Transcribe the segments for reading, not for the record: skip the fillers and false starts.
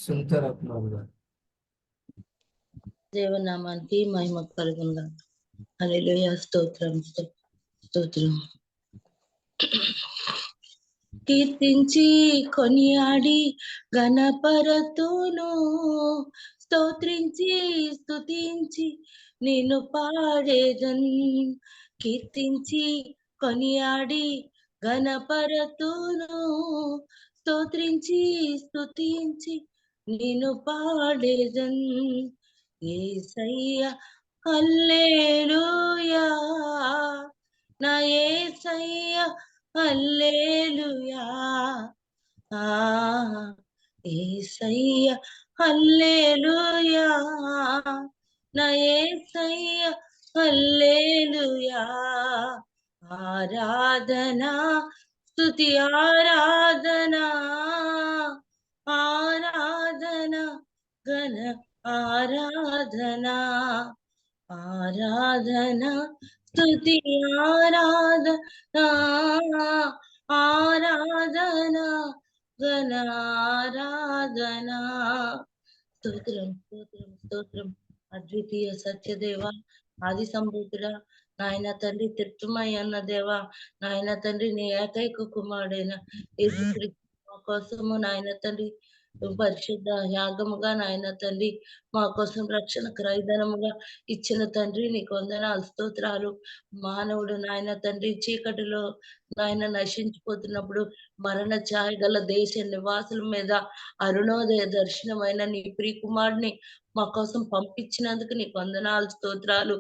సుందరత్నం గారు. దేవనామానికి మహిమ కలుగునుగా. హల్లెలూయా. స్తోత్రం స్తోత్రం. కీర్తించి కొనియాడి గణపరతును, స్తోత్రించి స్తుతించి నిన్ను పాడేదన్. కీర్తించి కొనియాడి గణపరతును, స్తోత్రించి స్తుతించి నిన్ను పాడేదన్. యేసయ్యా హల్లెలూయా, నా యేసయ్యా హల్లెలూయా, యేసయ్యా హల్లెలూయా, నా యేసయ్యా హల్లెలూయా. ఆరాధన స్తుతి ఆరాధన, ఆరాధన ఘన ఆరాధన, ఆరాధన స్తుతి ఆరాధన, ఆరాధన ఘన ఆరాధన. స్తోత్రం స్తోత్రం స్తోత్రం. అద్వితీయ సత్యదేవ, ఆది సంభూతుడా, నాయన తండ్రి, తిట్టుమై అన్న దేవ, నాయన తండ్రి, నీ ఏకైక కుమారుడైన యేసుక్రీస్తు మా కోసము నాయన తండ్రి పరిశుద్ధ యాగముగా నాయన తండ్రి మా కోసం రక్షణ క్రయధనముగా ఇచ్చిన తండ్రి నీకు వందనాలు స్తోత్రాలు. మానవుడు నాయన తండ్రి చీకటిలో నాయన నశించిపోతున్నప్పుడు మరణ ఛాయ గల దేశ నివాసుల మీద అరుణోదయ దర్శనమైన నీ ప్రియకుమారుని మా కోసం పంపించినందుకు నీకు వందనాలు స్తోత్రాలు.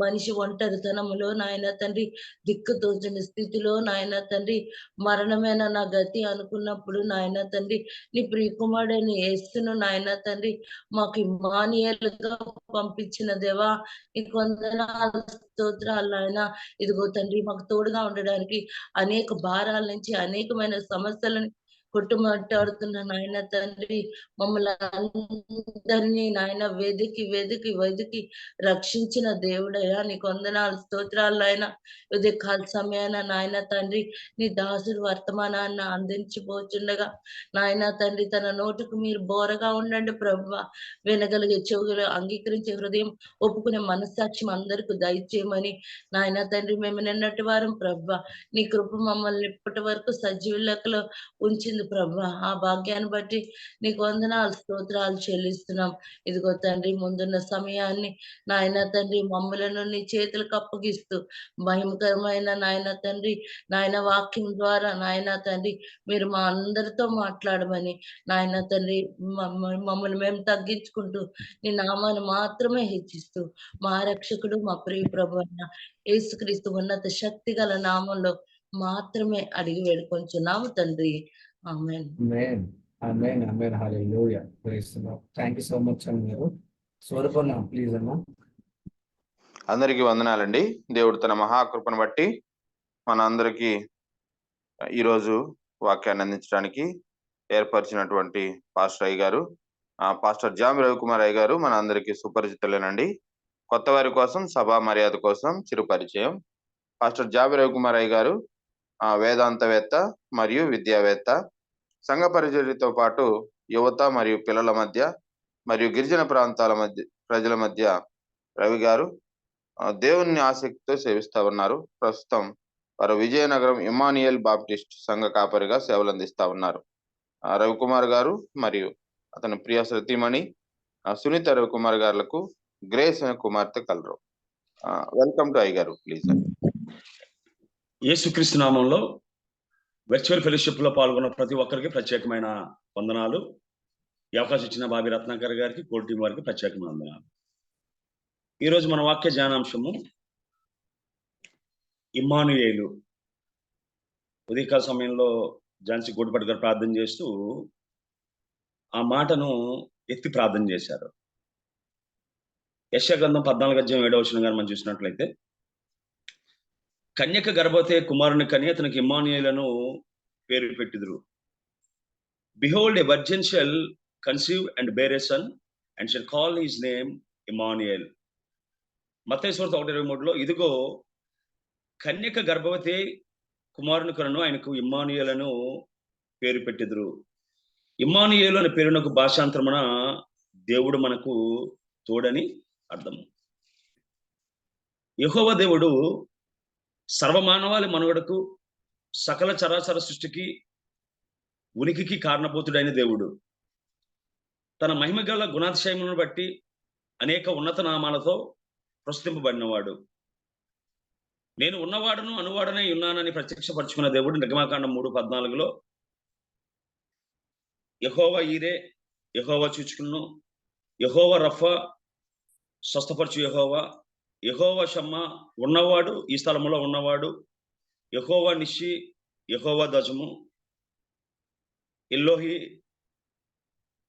మనిషి ఒంటరితనములో నాయన తండ్రి దిక్కుతోచని స్థితిలో నాయన తండ్రి మరణమైన నా గతి అనుకున్నప్పుడు నాయన తండ్రి నీ ప్రియకుమారుడైన యేసును నాయన తండ్రి మాకు ఇమ్మానుయేలుగా పంపించిన దేవా నీకు వందనాలు స్తోత్రాలు. నాయన ఇదిగో తండ్రి మాకు తోడుగా ఉండడానికి అనేక భారాల నుంచి అనేకమైన సమస్యలను కొట్టుమాటాడుతున్న నాయన తండ్రి మమ్మల్ని అందరినీ నాయన వెదికి వెదికి వెదికి రక్షించిన దేవుడయ్యా నీకు వందనాలు స్తోత్రాలు. ఆయన ఉదయ కాల సమయాన నాయన తండ్రి నీ దాసుడు వర్తమానాన్ని అందించిపోతుండగా నాయన తండ్రి తన నోటుకు మీరు బోరగా ఉండండి ప్రభువా. వినగలిగే చెవులు, అంగీకరించే హృదయం, ఒప్పుకునే మనస్సాక్ష్యం అందరికీ దయచేయమని నాయన తండ్రి మేము నిన్నటి వారం ప్రభువా నీ కృప మమ్మల్ని ఇప్పటి వరకు సజీవ లెక్కలో ఉంచింది ప్రభువా. ఆ భాగ్యాన్ని బట్టి నీకు వందనాలు స్తోత్రాలు చెల్లిస్తున్నాం. ఇదిగో తండ్రి ముందున్న సమయాన్ని నాయన తండ్రి మమ్మలను నీ చేతులకు అప్పగిస్తూ భయంకరమైన నాయన తండ్రి నాయన వాక్యం ద్వారా నాయన తండ్రి మీరు మా అందరితో మాట్లాడమని నాయన తండ్రి మమ్మల్ని మేము తగ్గించుకుంటూ నీ నామాన్ని మాత్రమే హెచ్చిస్తూ మా రక్షకుడు మా ప్రియ ప్రభు అయిన యేసుక్రీస్తు ఉన్నత శక్తి గల నామంలో మాత్రమే అడిగి వేడుకొంచున్నాము తండ్రి. ఆమేన్. ఆమేన్ ఆమేన్ ఆమేన్. హల్లెలూయా. Praise the lord. Thank you so much అన్న గారు. స్వరపన్న ప్లీజ్ అన్న. అందరికీ వందనాలండి. దేవుడు తన మహాకృపను బట్టి మన అందరికీ ఈరోజు వాక్యాన్ని అందించడానికి ఏర్పరిచినటువంటి పాస్టర్ అయ్య గారు, పాస్టర్ జామి రవికుమార్ అయ్య గారు మన అందరికీ సుపరిచితులేనండి. కొత్త వారి కోసం సభా మర్యాద కోసం చిరు పరిచయం. పాస్టర్ జామి రవికుమార్ అయ్య గారు వేదాంతవేత్త మరియు విద్యావేత్త, సంఘ పరిచర్యతో పాటు యువత మరియు పిల్లల మధ్య మరియు గిరిజన ప్రాంతాల మధ్య ప్రజల మధ్య రవి గారు దేవుని ఆసక్తితో సేవిస్తా ఉన్నారు. ప్రస్తుతం వారు విజయనగరం ఇమ్మానుయేల్ బాప్టిస్ట్ సంఘ కాపరిగా సేవలు అందిస్తా ఉన్నారు. రవికుమార్ గారు మరియు అతని ప్రియ సతీమణి సునీత రవికుమార్ గారులకు గ్రేస్ అనే కుమార్తె కలరు. వెల్కమ్ టు అయ్య గారు ప్లీజ్. యేసుక్రీస్తు నామంలో వర్చువల్ ఫెలోషిప్ లో పాల్గొన్న ప్రతి ఒక్కరికి ప్రత్యేకమైన వందనాలు. ఈ అవకాశం ఇచ్చిన బాబీ రత్నాకర్ గారికి, కోల్ టీం వారికి ప్రత్యేకమైన వందనాలు. ఈరోజు మన వాక్య ధ్యానాంశము ఇమ్మానుయేలు. ఉదయకాల సమయంలో ఝాన్సీ గోడిపట్ గారు ప్రార్థన చేస్తూ ఆ మాటను ఎత్తి ప్రార్థన చేశారు. యెషయా గ్రంథం 14:7 గారు మనం చూసినట్లయితే, కన్యక గర్భవతి కుమారుని కని అతనికి ఇమ్మానుయేలను పేరు పెట్టిదురు. Behold a virgin shall conceive and bear a son and shall call his name Immanuel. మత్తయి సువార్త 1:23లో ఇదిగో కన్యక గర్భవతి కుమారుని కను ఆయనకు ఇమ్మానుయేలను పేరు పెట్టిదురు. ఇమ్మానుయేలు అనే పేరునకు భాషాంతరమున దేవుడు మనకు తోడని అర్థం. యెహోవా దేవుడు సర్వమానవాళి మనుగడకు, సకల చరాచర సృష్టికి, ఉనికికి కారణభూతుడైన దేవుడు. తన మహిమగల గుణాతిశయములను బట్టి అనేక ఉన్నత నామాలతో ప్రస్తుతింపబడినవాడు. నేను ఉన్నవాడును అనువాడనే ఉన్నానని ప్రత్యక్షపరుచుకున్న దేవుడు నిర్గమాకాండం 3:14లో యెహోవా ఈరే, యెహోవా చూచుకును, యెహోవా రఫా స్వస్థపరచు యెహోవా, యెహోవా షమ్మా ఉన్నవాడు, ఈ స్థలములో ఉన్నవాడు, యెహోవా నిషి, యెహోవా ధ్వజము,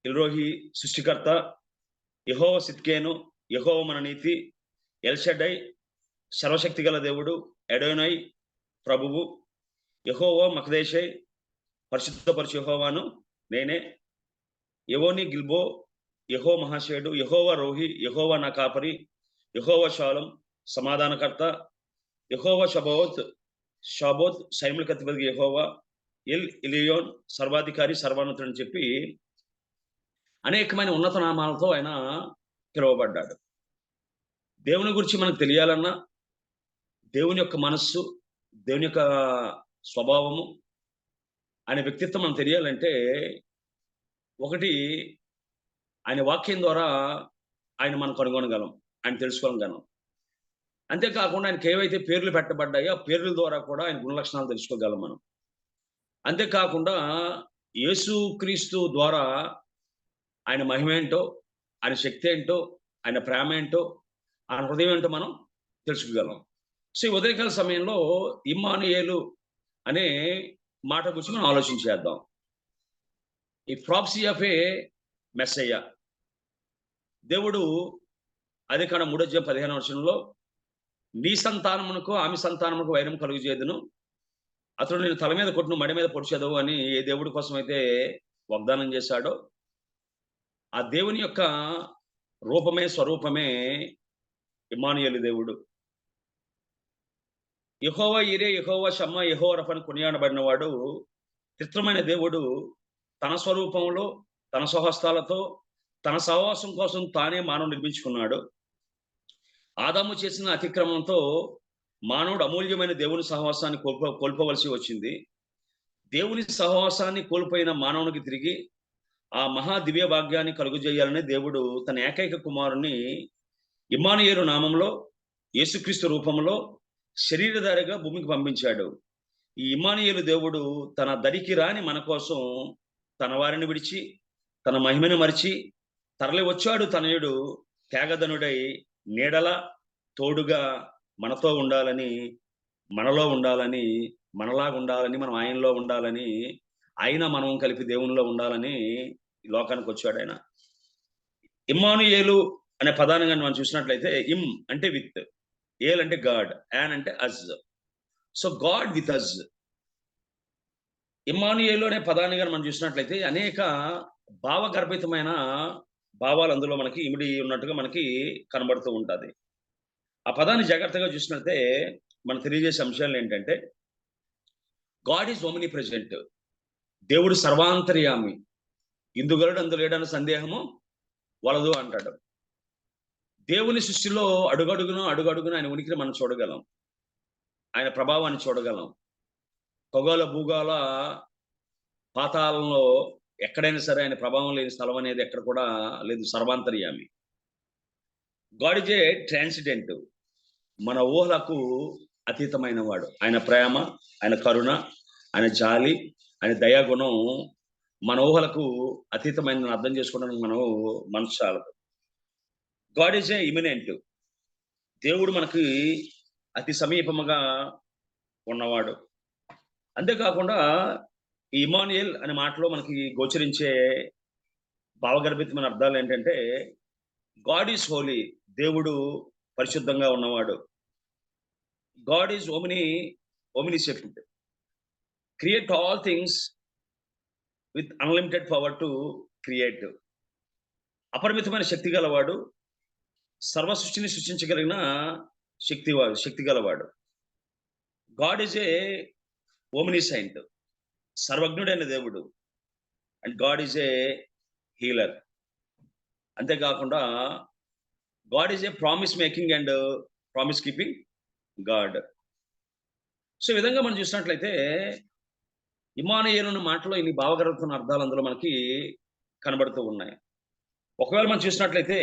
ఎల్రోహి సృష్టికర్త, యెహోవా సిద్కేను, యెహోవా మన నీతి, ఎల్షడై సర్వశక్తి గల దేవుడు, ఎడోనై ప్రభువు, యెహోవా మకదేశై పరిశుద్ధపరచు యెహోవాను నేనే, యెవోని గిల్బో, యెహో మహాశేడు, యెహోవా రోహి, యెహోవా నా కాపరి, యెహోవా షాలం సమాధానకర్త, యెహోవా షాబోత్ సైన్యులకు అధిపతి యెహోవా, ఎల్ ఇలియోన్ సర్వాధికారి సర్వాన్నతుడు అని చెప్పి అనేకమైన ఉన్నత నామాలతో ఆయన పిలువబడ్డాడు. దేవుని గురించి మనకు తెలియాలన్నా, దేవుని యొక్క మనస్సు, దేవుని యొక్క స్వభావము, ఆయన వ్యక్తిత్వం మనం తెలియాలంటే, ఒకటి ఆయన వాక్యం ద్వారా ఆయన మనం కనుగొనగలం, ఆయన తెలుసుకోగలం. అంతేకాకుండా ఆయనకి ఏవైతే పేర్లు పెట్టబడ్డాయో ఆ పేర్ల ద్వారా కూడా ఆయన గుణలక్షణాలు తెలుసుకోగలం మనం. అంతేకాకుండా యేసుక్రీస్తు ద్వారా ఆయన మహిమ ఏంటో, ఆయన శక్తి ఏంటో, ఆయన ప్రేమ ఏంటో, ఆయన హృదయం ఏంటో మనం తెలుసుకోగలం. సో ఈ ఉదయకాల సమయంలో ఇమ్మానుయేలు అనే మాట గురించి మనం ఆలోచించేద్దాం. ఈ ప్రాప్సీ ఆఫ్ ఏ మెస్సయ్య. దేవుడు ఆదికాండం 3:15 నీ సంతానమునకు ఆమె సంతానమునకు వైరం కలుగజేయుదును, అతడు నేను తల మీద కొట్టును మడి మీద పొడిచేదవు అని ఏ దేవుడి కోసం అయితే వాగ్దానం చేశాడో ఆ దేవుని యొక్క రూపమే, స్వరూపమే ఇమ్మానుయేలు దేవుడు. యెహోవా ఈరే, యెహోవా షమ్మా, యెహోవా రఫా అని కొనియాడబడిన వాడు చిత్రమైన దేవుడు తన స్వరూపంలో, తన స్వహస్తాలతో, తన సహవాసం కోసం తానే మానవుడు నిర్మించుకున్నాడు. ఆదాము చేసిన అతిక్రమంతో మానవుడు అమూల్యమైన దేవుని సహవాసాన్ని కోల్పోవలసి వచ్చింది. దేవుని సహవాసాన్ని కోల్పోయిన మానవునికి తిరిగి ఆ మహా దివ్య భాగ్యాన్ని కలుగజేయాలని దేవుడు తన ఏకైక కుమారుని ఇమ్మానుయేలు నామంలో, యేసుక్రీస్తు రూపంలో శరీరధారిగా భూమికి పంపించాడు. ఈ ఇమ్మానుయేలు దేవుడు తన దరికి రాని మన కోసం తన వారిని విడిచి, తన మహిమను మరిచి తరలి వచ్చాడు. తనయుడు త్యాగధనుడై నీడల తోడుగా మనతో ఉండాలని, మనలో ఉండాలని, మనలాగా ఉండాలని, మనం ఆయనలో ఉండాలని, ఆయన మనం కలిపి దేవునిలో ఉండాలని ఈ లోకానికి వచ్చాడు ఆయన. ఇమ్మానుయేలు అనే పదాన్ని కానీ మనం చూసినట్లయితే, ఇమ్ అంటే విత్, ఏల్ అంటే గాడ్, యాన్ అంటే us. So God with us. ఇమ్మానుయేలు అనే పదాన్ని కానీ మనం చూసినట్లయితే అనేక భావగర్భితమైన భావాలు అందులో మనకి ఇమిడి ఉన్నట్టుగా మనకి కనబడుతూ ఉంటుంది. ఆ పదాన్ని జాగ్రత్తగా చూసినట్లయితే మనం తెలియజేసే అంశాలు ఏంటంటే, గాడ్ ఈజ్ ఓమ్ని ప్రెజెంట్. దేవుడు సర్వాంతర్యామి, ఇందుగలడు అందులేడన్న సందేహము వలదు అంటాడు. దేవుని సృష్టిలో అడుగడుగున ఆయన ఉనికిని మనం చూడగలం, ఆయన ప్రభావాన్ని చూడగలం. ఖగోళ భూగోళ పాతాళంలో ఎక్కడైనా సరే ఆయన ప్రభావం లేని స్థలం అనేది ఎక్కడ కూడా లేదు. సర్వాంతర్యామి. గాడ్ ఇజ్ ఏ ట్రాన్సిడెంట్, మన ఊహలకు అతీతమైన వాడు. ఆయన ప్రేమ, ఆయన కరుణ, ఆయన జాలి, ఆయన దయాగుణం మన ఊహలకు అతీతమైన అర్థం చేసుకోవడానికి మనం మనసు చాలదు. గాడ్ ఈజ్ ఏ ఇమినెంట్, దేవుడు మనకి అతి సమీపముగా ఉన్నవాడు. అంతేకాకుండా ఈ ఇమ్మానుయేల్ అనే మాటలో మనకి గోచరించే భావగర్భితమైన అర్థాలు ఏంటంటే, గాడ్ ఈజ్ హోలీ, దేవుడు పరిశుద్ధంగా ఉన్నవాడు. God is omniscient, create all things with unlimited power to create. అపరిమితమైన శక్తి గలవాడు, సర్వ సృష్టిని సృష్టించగలిగిన శక్తి గలవాడు. గాడ్ ఈజ్ ఏ ఓమినిసెంట్, సర్వజ్ఞుడైన దేవుడు. And God is a healer. అంతేకాకుండా God is a promise making and promise keeping God. So ఈ విధంగా మనం చూసినట్లయితే ఇమ్మానుయేలు అన్న మాటలో ఇన్ని భావగర్భమైన అర్థాలు అందులో మనకి కనబడుతూ ఉన్నాయి. ఒకవేళ మనం చూసినట్లయితే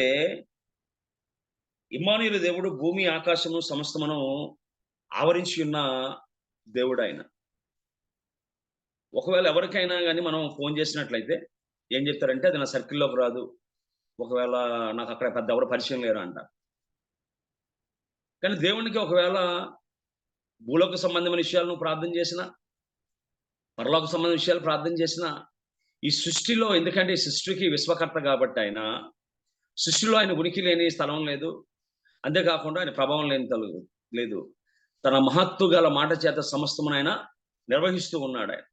ఇమ్మానుయేలు దేవుడు భూమి ఆకాశము సమస్తమును ఆవరించి ఉన్న దేవుడు ఆయన. ఒకవేళ ఎవరికైనా కానీ మనం ఫోన్ చేసినట్లయితే ఏం చెప్తారంటే అది నా సర్కిల్లోకి రాదు, ఒకవేళ నాకు అక్కడ పెద్ద ఎవరు పరిచయం లేరు అంట. కానీ దేవునికి ఒకవేళ భూలోక సంబంధమైన విషయాలు నువ్వు ప్రార్థన చేసినా, పరలోక సంబంధమైన విషయాలు ప్రార్థన చేసినా, ఈ సృష్టిలో, ఎందుకంటే ఈ సృష్టికి విశ్వకర్త కాబట్టి ఆయన సృష్టిలో ఆయన ఉనికి లేని స్థలం లేదు, అంతేకాకుండా ఆయన ప్రభావం లేని లేదు. తన మహత్తు గల మాట చేత సమస్తమునైనా నిర్వహిస్తూ ఉన్నాడు ఆయన.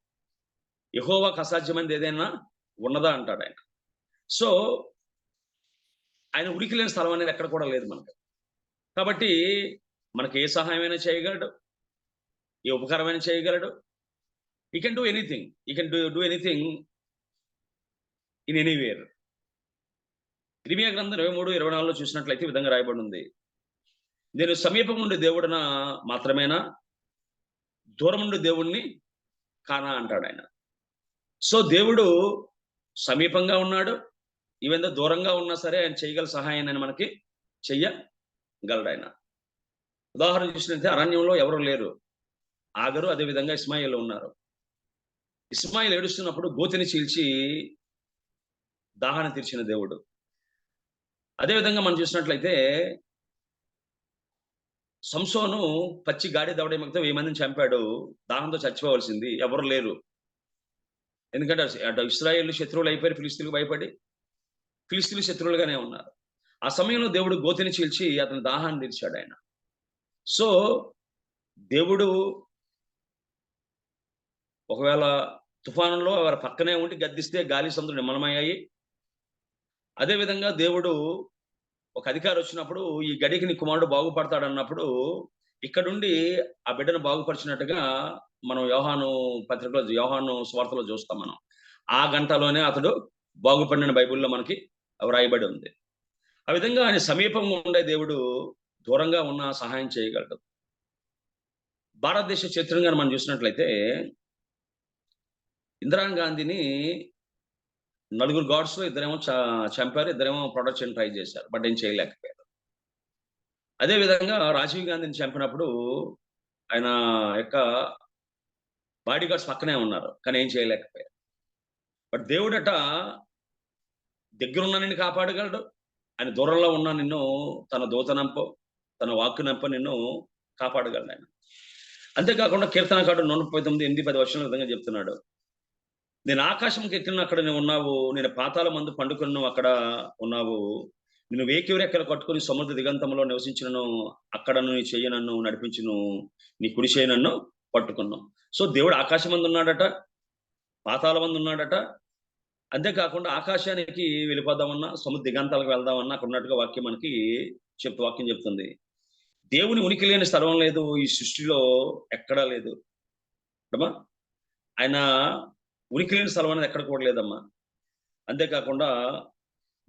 యెహోవాకు అసాధ్యమైనది ఏదైనా ఉన్నదా అంటాడు ఆయన. సో ఆయన ఉనికి లేని స్థలం అనేది ఎక్కడ కూడా లేదు మనకు. కాబట్టి మనకి ఏ సహాయమైనా చేయగలడు, ఏ ఉపకారమైనా చేయగలడు. ఈ కెన్ డూ ఎనీథింగ్, ఈ can do anything in anywhere. ఇర్మియా గ్రంథం 23:24 చూసినట్లయితే ఈ విధంగా రాయబడి ఉంది, నేను సమీపం నుండి దేవుడిన మాత్రమేనా, దూరం నుండి దేవుణ్ణి కానా అంటాడు ఆయన. సో దేవుడు సమీపంగా ఉన్నాడు, ఈవెందో దూరంగా ఉన్నా సరే ఆయన చేయగల సహాయాన్ని మనకి చెయ్యగలడు ఆయన. ఉదాహరణ చూసినట్లయితే అరణ్యంలో ఎవరు లేరు, ఆగరు, అదేవిధంగా ఇస్మాయిల్ ఉన్నారు. ఇస్మాయిల్ ఏడుస్తున్నప్పుడు గోతిని చీల్చి దాహాన్ని తీర్చిన దేవుడు. అదేవిధంగా మనం చూసినట్లయితే సంసోను పచ్చి గాడి దవడేమతో 1000 మందిని చంపాడు, దాహంతో చచ్చిపోవలసింది, ఎవరు లేరు. ఎందుకంటే అటు ఇశ్రాయేలు శత్రువులు అయిపోయారు, ఫిలిస్తీన్లకు భయపడి ఫిలిస్తీన్లు శత్రువులుగానే ఉన్నారు. ఆ సమయంలో దేవుడు గోతిని చీల్చి అతని దాహాన్ని తీర్చాడు ఆయన. సో దేవుడు ఒకవేళ తుఫానులో వారి పక్కనే ఉండి గద్దిస్తే గాలి సముద్రం నిమ్మలమయ్యాయి. అదేవిధంగా దేవుడు ఒక అధికారి వచ్చినప్పుడు ఈ గడికి నీ కుమారుడు బాగుపడతాడు అన్నప్పుడు ఇక్కడుండి ఆ బిడ్డను బాగుపరిచినట్టుగా మనం యోహాను పత్రికలో, యోహాను స్వార్థలో చూస్తాం. మనం ఆ గంటలోనే అతడు బాగుపడిన బైబిల్లో మనకి వ్రాయబడి ఉంది. ఆ విధంగా ఆయన సమీపంగా ఉండే దేవుడు దూరంగా ఉన్న సహాయం చేయగలడు. భారతదేశ చరిత్రగా మనం చూసినట్లయితే ఇందిరాగాంధీని 4 గాడ్స్ లో ఇద్దరేమో చంపారు, ఇద్దరేమో ప్రొటెక్షన్ ట్రై చేశారు, బట్ ఏం చేయలేకపోయారు. అదేవిధంగా రాజీవ్ గాంధీని చంపినప్పుడు ఆయన యొక్క బాడీ గార్డ్స్ పక్కనే ఉన్నారు, కానీ ఏం చేయలేకపోయారు. బట్ దేవుడట దగ్గరున్న నిన్ను కాపాడగలడు, ఆయన దూరంలో ఉన్న నిన్ను తన దూతనంపో తన వాక్కునంపో నిన్ను కాపాడగలడు ఆయన. అంతేకాకుండా కీర్తనకారుడు 139:8-10 విధంగా చెప్తున్నాడు, నేను ఆకాశంకి ఎక్కిన అక్కడ నువ్వు ఉన్నావు, నేను పాతాళ మందు పండుకున్న అక్కడ ఉన్నావు, నేను వేకివరెక్కలు కట్టుకుని సముద్ర దిగంతంలో నివసించినను అక్కడ నీ చెయ్యి నన్ను నడిపించును, నీ కుడి చెయ్యి నన్ను పట్టుకున్నావు. సో దేవుడు ఆకాశం మందు ఉన్నాడట, పాతాళ మందు ఉన్నాడట. అంతేకాకుండా ఆకాశానికి వెళ్ళిపోదామన్నా, సముద్ర దిగంతాలకు వెళ్దామన్నా అక్కడ ఉన్నట్టుగా వాక్యం చెప్తుంది. దేవుని ఉనికి లేని స్థలం లేదు ఈ సృష్టిలో, ఎక్కడా లేదు. ఆయన ఉనికి లేని స్థలం అనేది ఎక్కడ కూడా లేదమ్మా. అంతేకాకుండా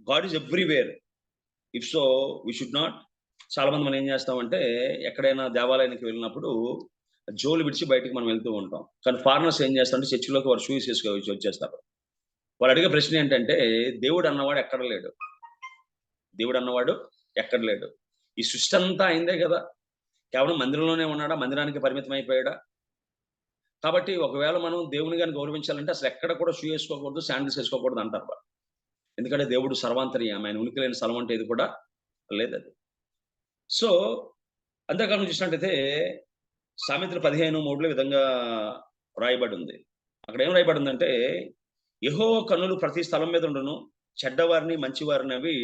God is everywhere. If so we should not, చాలా మంది మనం ఏం చేస్తామంటే ఎక్కడైనా దేవాలయానికి వెళ్ళినప్పుడు జోలు విడిచి బయటికి మనం వెళ్తూ ఉంటాం. కానీ ఫారినర్స్ ఏం చేస్తారంటే చర్చిలోకి వారు షూస్ వేసుకొని వచ్చేస్తారు. వాళ్ళు అడిగే ప్రశ్న ఏంటంటే దేవుడు అన్నవాడు ఎక్కడ లేడు, దేవుడు అన్నవాడు ఎక్కడ లేడు. ఈ సృష్టి అంతా అయిందే కదా, కేవలం మందిరంలోనే ఉన్నాడా, మందిరానికి పరిమితం అయిపోయాడా? కాబట్టి ఒకవేళ మనం దేవుని గారిని గౌరవించాలంటే అసలు ఎక్కడ కూడా షూ వేసుకోకూడదు, శాండిల్స్ వేసుకోకూడదు అంటారు. ఎందుకంటే దేవుడు సర్వాంతర్యామి, ఆయన ఉనికి లేని స్థలం అంటే ఇది కూడా లేదు అది. సో అంతేకాలం చూసినట్టయితే సామెతలు 15:3 విధంగా రాయబడి ఉంది. అక్కడ ఏం రాయబడి ఉందంటే, యెహోవా కన్నులు ప్రతి స్థలం మీద ఉండును, చెడ్డవారిని మంచివారిని అవి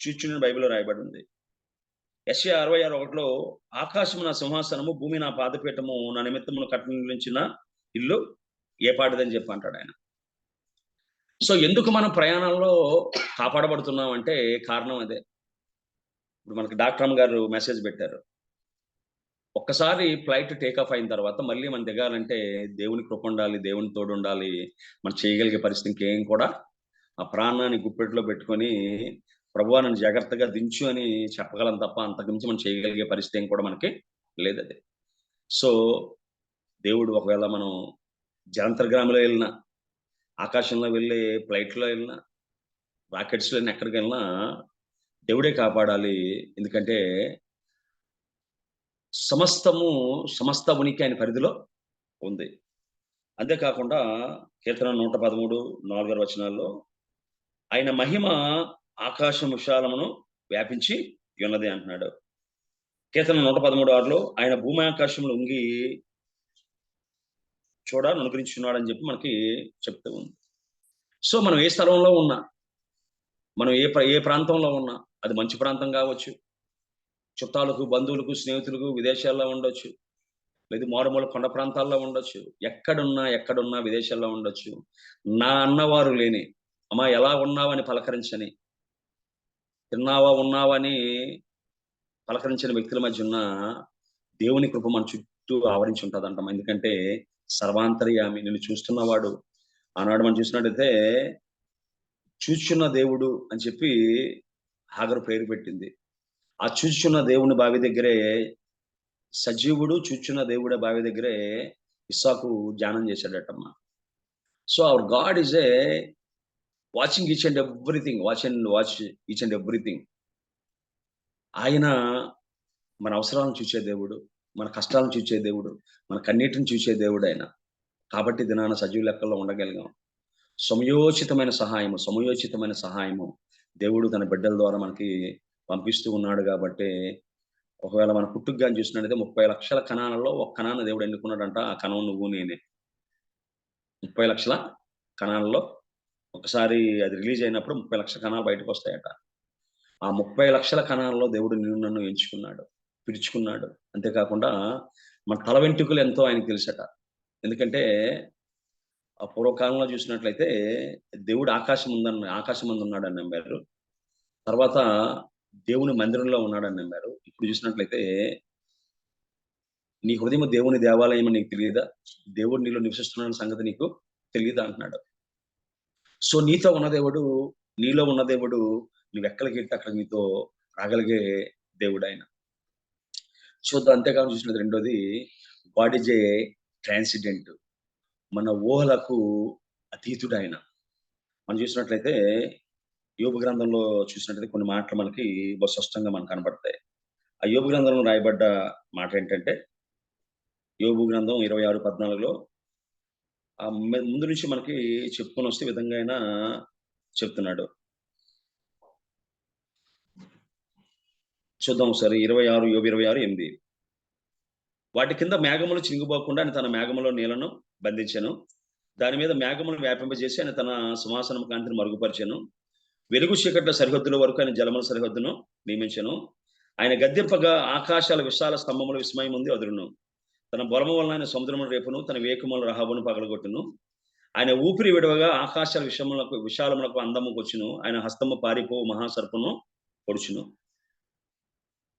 చూచుని బైబిల్లో రాయబడి ఉంది. యెషయా 66:1 ఆకాశము నా సింహాసనము, భూమి నా పాదపీఠము, నా నిమిత్తమును కట్టించిన ఇల్లు ఏ పాటిదని చెప్పి అంటాడు ఆయన. సో ఎందుకు మనం ప్రయాణంలో కాపాడబడుతున్నాం అంటే కారణం అదే. ఇప్పుడు మనకి డాక్టర్ గారు మెసేజ్ పెట్టారు, ఒక్కసారి ఫ్లైట్ టేక్ ఆఫ్ అయిన తర్వాత మళ్ళీ మనం దిగాలంటే దేవుని కృప ఉండాలి, దేవుని తోడు ఉండాలి. మనం చేయగలిగే పరిస్థితి ఇంకేం కూడా ఆ ప్రాణాన్ని గుప్పెట్లో పెట్టుకొని ప్రభువా నన్ను జాగ్రత్తగా దించు అని చెప్పగలం తప్ప అంతకుమించి మనం చేయగలిగే పరిస్థితి ఏం కూడా మనకి లేదు అది. సో దేవుడు ఒకవేళ మనం జలాంతర్గామిలో వెళ్ళినా, ఆకాశంలో వెళ్ళే ఫ్లైట్లో వెళ్ళినా, రాకెట్స్లో వెళ్ళినా, ఎక్కడికి వెళ్ళినా దేవుడే కాపాడాలి. ఎందుకంటే సమస్త ఉనికి ఆయన పరిధిలో ఉంది. అంతేకాకుండా కీర్తన 113, 4 వచనాల్లో ఆయన మహిమ ఆకాశం విశాలమును వ్యాపించి ఉన్నది అంటున్నాడు. కీర్తన 113:6లో ఆయన భూమి ఆకాశంలో ఉంగి అనుగ్రహించున్నాడు అని చెప్పి మనకి చెప్తూ ఉంది. సో మనం ఏ స్థలంలో ఉన్నా, మనం ఏ ప్రాంతంలో ఉన్నా, అది మంచి ప్రాంతం కావచ్చు, చుట్టాలకు, బంధువులకు, స్నేహితులకు విదేశాల్లో ఉండొచ్చు, లేదు మారుమూల కొండ ప్రాంతాల్లో ఉండొచ్చు, ఎక్కడున్నా విదేశాల్లో ఉండొచ్చు. నా అన్నవారు లేని, అమ్మా ఎలా ఉన్నావని పలకరించని, తిన్నావా ఉన్నావా అని పలకరించిన వ్యక్తుల మధ్య ఉన్న దేవుని కృప మన చుట్టూ ఆవరించి ఉంటుందంటాం. ఎందుకంటే సర్వాంతర్యామి, నిన్ను చూస్తున్నవాడు. ఆనాడు మనం చూసినట్టయితే చూచున్న దేవుడు అని చెప్పి హాగరు పేరు పెట్టింది. ఆ చూచున్న దేవుని బావి దగ్గరే సజీవుడు, చూచున్న దేవుడే బావి దగ్గరే ఇస్సాకు ధ్యానం చేశాడటమ్మా. So our God is a watching each and everything, watch each and everything. ఆయన మన అవసరాలను చూసే దేవుడు, మన కష్టాలను చూసే దేవుడు, మన కన్నీటిని చూసే దేవుడు ఆయన. కాబట్టి దినాన సజీవ లెక్కల్లో ఉండగలిగాం. సమయోచితమైన సహాయము దేవుడు తన బిడ్డల ద్వారా మనకి పంపిస్తూ ఉన్నాడు. కాబట్టి ఒకవేళ మన పుట్టుకగా చూసినట్టయితే 30 లక్షల కణాలలో ఒక కణాన్ని దేవుడు ఎన్నుకున్నాడంట. ఆ కణం నువ్వు నేనే. 30 లక్షల కణాలలో ఒకసారి అది రిలీజ్ అయినప్పుడు 30 లక్షల కణాలు బయటకు వస్తాయట. ఆ 30 లక్షల కణాలలో దేవుడు నిన్ను నన్ను ఎంచుకున్నాడు, పిలుచుకున్నాడు. అంతేకాకుండా మన తల వెంట్రుకలు ఎంతో ఆయనకు తెలుసట. ఎందుకంటే ఆ పూర్వకాలంలో చూసినట్లయితే దేవుడు ఆకాశం మందు ఉన్నాడని నమ్మారు. తర్వాత దేవుని మందిరంలో ఉన్నాడని నమ్మారు. ఇప్పుడు చూసినట్లయితే నీ హృదయం దేవుని దేవాలయం నీకు తెలియదా, దేవుడు నీలో నివసిస్తున్న సంగతి నీకు తెలియదా అంటున్నాడు. సో నీతో ఉన్న దేవుడు, నీలో ఉన్న దేవుడు నువ్వెక్కడికి వెళ్తే అక్కడ నీతో రాగలిగే దేవుడు ఆయన. చూద్దాం. అంతేకాకుండా చూసినది రెండోది, గాడ్ ఈజ్ ఏ ట్రాన్సిడెంట్, మన ఊహలకు అతీతుడు ఆయన. మనం చూసినట్లయితే యోబు గ్రంథంలో చూసినట్లయితే కొన్ని మాటలు మనకి బహు స్పష్టంగా మనకు కనబడతాయి. ఆ యోబు గ్రంథంలో రాయబడ్డ మాట ఏంటంటే, యోబు గ్రంథం 26:14లో ముందు నుంచి మనకి చెప్పుకొని వస్తే విధంగా ఆయన చెప్తున్నాడు. చూద్దాం ఒకసారి. 26 యోబు 26:8. వాటి కింద మేఘములు చినిగిపోకుండా ఆయన తన మేఘములో నీళ్లను బంధించెను, దాని మీద మేఘమును వ్యాపింపజేసి ఆయన తన సింహాసనం కాంతిని మరుగుపరిచెను. వెలుగు చీకట్ల సరిహద్దుల వరకు ఆయన జలముల సరిహద్దును నియమించెను. ఆయన గద్దెంపగా ఆకాశాల విశాల స్తంభముల విస్మయం ఉంది అదురును. తన బలము వలన ఆయన సముద్రమును రేపును, తన వేకుమల రహబును పగలగొట్టును. ఆయన ఊపిరి విడవగా ఆకాశాల విశాలములకు అందముకు వచ్చును. ఆయన హస్తము పారిపో మహాసర్పను పొడుచును.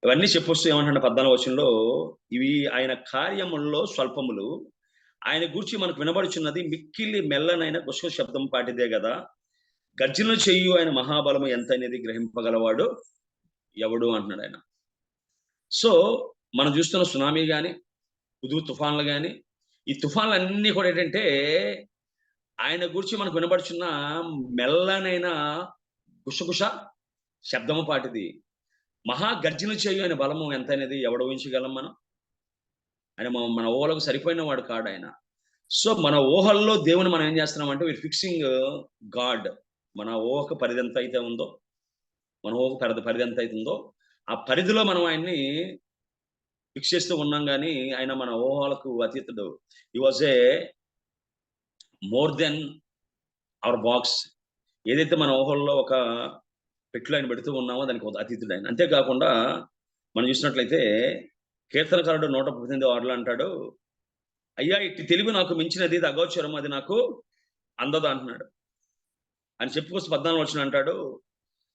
ఇవన్నీ చెప్పొస్తూ ఏమంటే 14వ వచనంలో, ఇవి ఆయన కార్యముల్లో స్వల్పములు, ఆయన గూర్చి మనకు వినబడుచున్నది మిక్కిలి మెల్లనైన గుసగు శబ్దం పాటిదే కదా. గర్జన చెయ్యు ఆయన మహాబలము ఎంత అనేది గ్రహింపగలవాడు ఎవడు అంటున్నాడు ఆయన. సో మనం చూస్తున్న సునామీ కానీ, హుదూ తుఫాన్లు కానీ, ఈ తుఫాన్లు అన్నీ కూడా ఏంటంటే ఆయన గురించి మనకు వినబడుచున్న మెల్లనైన గుసగుస శబ్దము పాటిది. మహా గర్జన చేయు ఆయన బలము ఎంత అనేది ఎవడు ఊహించగలం మనం? ఆయన మన ఊహలకు సరిపోయిన వాడు కాడు ఆయన. సో మన ఊహల్లో దేవుని మనం ఏం చేస్తున్నామంటే వీరు ఫిక్సింగ్ గాడ్. మన ఊహకు పరిధి ఎంత అయితే ఉందో, మన ఊహకు పరిధి ఎంత అవుతుందో ఆ పరిధిలో మనం ఆయన్ని ఫిక్స్ చేస్తూ ఉన్నాం. కానీ ఆయన మన ఊహలకు అతీతుడు. He was a more then our box. ఏదైతే మన ఊహల్లో ఒక పెట్టులో ఆయన పెడుతూ ఉన్నామో దానికి అతీతుడు ఆయన. అంతేకాకుండా మనం చూసినట్లయితే కీర్తనకారుడు 118:6 అంటాడు, అయ్యా ఇట్టి తెలివి నాకు మించినది, ఇది అగోచరం, అది నాకు అందదు అంటున్నాడు. అని చెప్పుకొస్తే 14వ వచనం అంటాడు,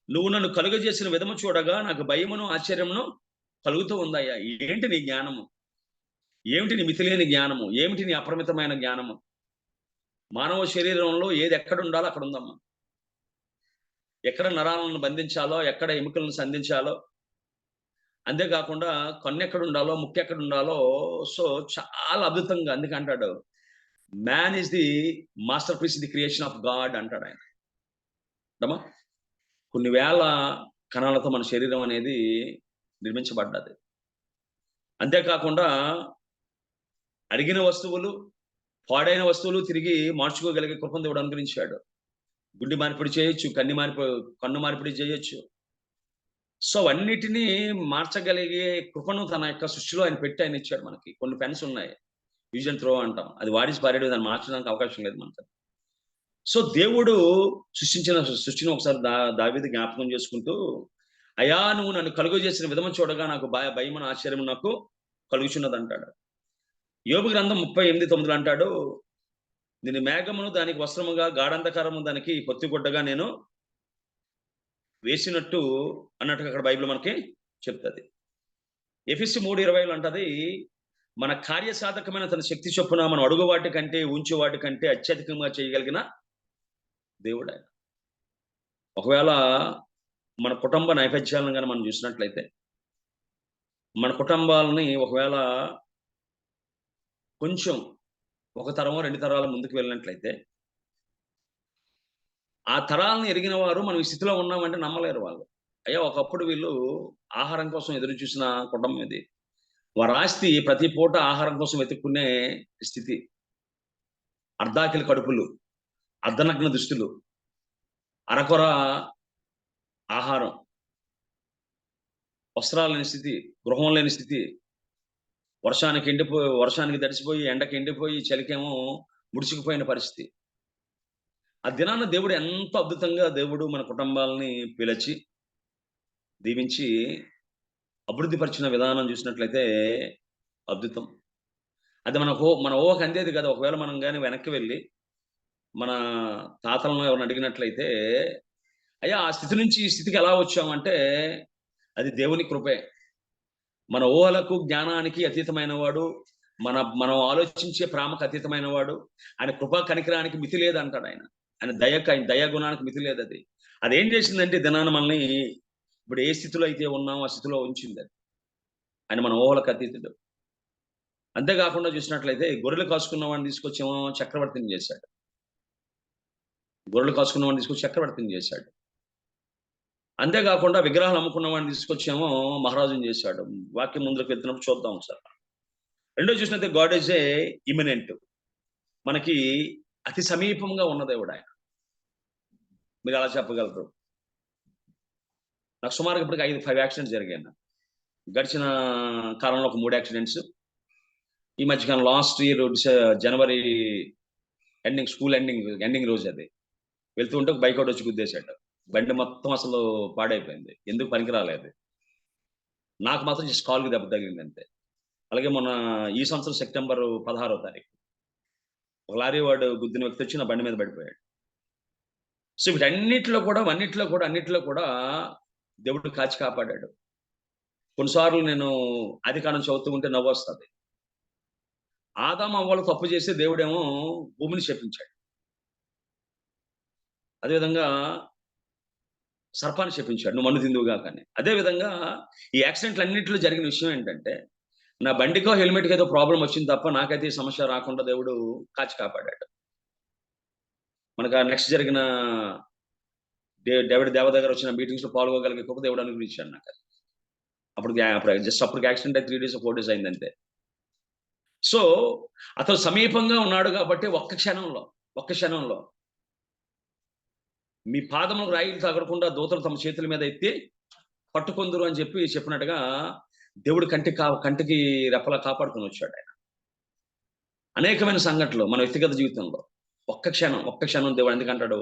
నువ్వు నన్ను కలుగజేసిన విధము చూడగా నాకు భయమును ఆశ్చర్యమును కలుగుతూ ఉందయ్యా. ఏంటి నీ జ్ఞానము? ఏమిటి నీ మితిలేని జ్ఞానము, ఏమిటి నీ అపరిమితమైన జ్ఞానము? మానవ శరీరంలో ఏది ఎక్కడ ఉండాలో అక్కడ ఉందమ్మా. ఎక్కడ నరాలను బంధించాలో, ఎక్కడ ఎముకలను సంధించాలో, అంతేకాకుండా కన్ను ఎక్కడ ఉండాలో, ముక్కు ఎక్కడ ఉండాలో, సో చాలా అద్భుతంగా. అందుకే అంటాడు, man is the masterpiece, the creation of God అంటాడు ఆయన. అమ్మా, కొన్ని వేల కణాలతో మన శరీరం అనేది నిర్మించబడ్డది. అంతేకాకుండా అడిగిన వస్తువులు, పాడైన వస్తువులు తిరిగి మార్చుకోగలిగే కృపను దేవుడు అనుగ్రహించాడు. గుండె మార్పిడి చేయొచ్చు, కన్ను మార్పిడి చేయొచ్చు. సో అన్నిటినీ మార్చగలిగే కృపను తన యొక్క సృష్టిలో ఆయన పెట్టి ఆయన ఇచ్చాడు మనకి. కొన్ని పెన్స్ ఉన్నాయి, యూజ్ అండ్ త్రో అంటాం, అది వాడిసి పారేడు, దాన్ని మార్చడానికి అవకాశం లేదు మనకు. సో దేవుడు సృష్టించిన సృష్టిని ఒకసారి దావీదు జ్ఞాపకం చేసుకుంటూ, అయా నువ్వు నన్ను కలుగు చేసిన విధము చూడగా నాకు భయమును ఆశ్చర్యం నాకు కలుగుచున్నది అంటాడు. యోబు గ్రంథం 38:9 అంటాడు, నేను మేఘమును దానికి వస్త్రముగా, గాఢంధకారము దానికి పొత్తిగుడ్డగా నేను వేసినట్టు అన్నట్టుగా అక్కడ బైబిల్ మనకి చెప్తుంది. ఎఫెసీ 3:20 అంటది, మన కార్యసాధకమైన తన శక్తి చొప్పున మనం అడుగు వాటి కంటే ఉంచు వాటి కంటే అత్యధికంగా చేయగలిగిన దేవుడు ఆయన. ఒకవేళ మన కుటుంబ నేపథ్యాలను కానీ మనం చూసినట్లయితే, మన కుటుంబాలని ఒకవేళ కొంచెం ఒక తరమో 2 తరాల ముందుకు వెళ్ళినట్లయితే, ఆ తరాలను ఎరిగిన వారు మనం ఈ స్థితిలో ఉన్నామంటే నమ్మలేరు వాళ్ళు. అయ్యా ఒకప్పుడు వీళ్ళు ఆహారం కోసం ఎదురు చూసిన కుటుంబం ఇది. వారి ఆస్తి ప్రతి పూట ఆహారం కోసం వెతుక్కునే స్థితి, అర్ధాకిలి కడుపులు, అర్ధనగ్న దుస్తులు, అరకొర ఆహారం, వస్త్రాలు లేని స్థితి, గృహం లేని స్థితి, వర్షానికి తడిసిపోయి, ఎండకి ఎండిపోయి, చలికేమో ముడుచుకుపోయిన పరిస్థితి. ఆ దినాన దేవుడు ఎంతో అద్భుతంగా దేవుడు మన కుటుంబాలని పిలిచి దీవించి అభివృద్ధి పరిచిన విధానం చూసినట్లయితే అద్భుతం. అది మన ఊహకు అందేది కదా. ఒకవేళ మనం కానీ వెనక్కి వెళ్ళి మన తాతలను ఎవరిని అడిగినట్లయితే, అయ్యా ఆ స్థితి నుంచి ఈ స్థితికి ఎలా వచ్చామంటే అది దేవుని కృపే. మన ఊహలకు జ్ఞానానికి అతీతమైన వాడు, మనం ఆలోచించే ప్రేమకు అతీతమైన వాడు. ఆయన కృపా కనికరానికి మితి లేదంటాడు ఆయన. ఆయన దయా గుణానికి మితి లేదు. అదేం చేసిందంటే దినాన మనల్ని ఇప్పుడు ఏ స్థితిలో అయితే ఉన్నామో ఆ స్థితిలో ఉంచింది. అది ఆయన మన ఊహలకు అతీతుడు. అంతేకాకుండా చూసినట్లయితే గొర్రెలు కాసుకున్న వాడిని తీసుకొచ్చేమో చక్రవర్తిని చేశాడు. గొర్రెలు కాసుకున్న వాడిని తీసుకొచ్చి చక్రవర్తిని చేశాడు. అంతేకాకుండా విగ్రహాలు అమ్ముకున్న వాడిని తీసుకొచ్చేమో మహారాజుని చేశాడు. వాక్యం ముందుకు వెళ్తున్నప్పుడు చూద్దాం ఒకసారి. రెండో చూసినట్లయితే గాడ్ ఈజ్ ఏ ఇమినెంట్, మనకి అతి సమీపంగా ఉన్న దేవుడు ఆయన. మీరు అలా చెప్పగలరు. నాకు సుమారుగా ఇప్పటికి 5 యాక్సిడెంట్స్ జరిగాయి. గడిచిన కాలంలో ఒక 3 యాక్సిడెంట్స్. ఈ మధ్యకాలం లాస్ట్ ఇయర్ జనవరి ఎండింగ్, స్కూల్ ఎండింగ్ రోజు అది వెళ్తూ ఉంటే ఒక బైక్ అవుట్ వచ్చి గుద్దేశాడు. బండి మొత్తం అసలు పాడైపోయింది. ఎందుకు పనికిరాలేదు. నాకు మాత్రం జస్ట్ కాల్కి దెబ్బ తగిలింది అంతే. అలాగే మొన్న ఈ సంవత్సరం సెప్టెంబర్ 16వ తారీఖు ఒక లారీ వాడు గుద్దిన వ్యక్తి వచ్చి నా బండి మీద పడిపోయాడు. సో వీటన్నిటిలో కూడా దేవుడు కాచి కాపాడాడు. కొన్నిసార్లు నేను ఆదికాండం చదువుతూ ఉంటే నవ్వు వస్తుంది. ఆదాము అవ్వలు తప్పు చేసి దేవుడేమో భూమిని శపించాడు. అదేవిధంగా సర్పాన్ని శపించాడు, నువ్వు మన్ను తిందువుగా. కానీ అదేవిధంగా ఈ యాక్సిడెంట్లు అన్నింటిలో జరిగిన విషయం ఏంటంటే, నా బండికో హెల్మెట్కి ఏదో ప్రాబ్లం వచ్చింది తప్ప నాకైతే ఈ సమస్య రాకుండా దేవుడు కాచి కాపాడాడు. మనకు నెక్స్ట్ జరిగిన డేవిడ్ దేవ దగ్గర వచ్చిన మీటింగ్స్ లో పాల్గొగలిగే గొప్ప దేవుడు అనుగ్రహించాడు నాకు. అప్పటికి యాక్సిడెంట్ 3 days 4 days అయిందంతే. సో అతను సమీపంగా ఉన్నాడు కాబట్టి ఒక్క క్షణంలో మీ పాదములకు రాయిలు తగలకుండా దూతలు తమ చేతుల మీద ఎత్తి పట్టుకొందురు అని చెప్పినట్టుగా దేవుడు కంటికి రెప్పలా కాపాడుకొని వచ్చాడు ఆయన. అనేకమైన సంఘటనలు మన వ్యక్తిగత జీవితంలో ఒక్క క్షణం దేవుడు ఎందుకంటాడు,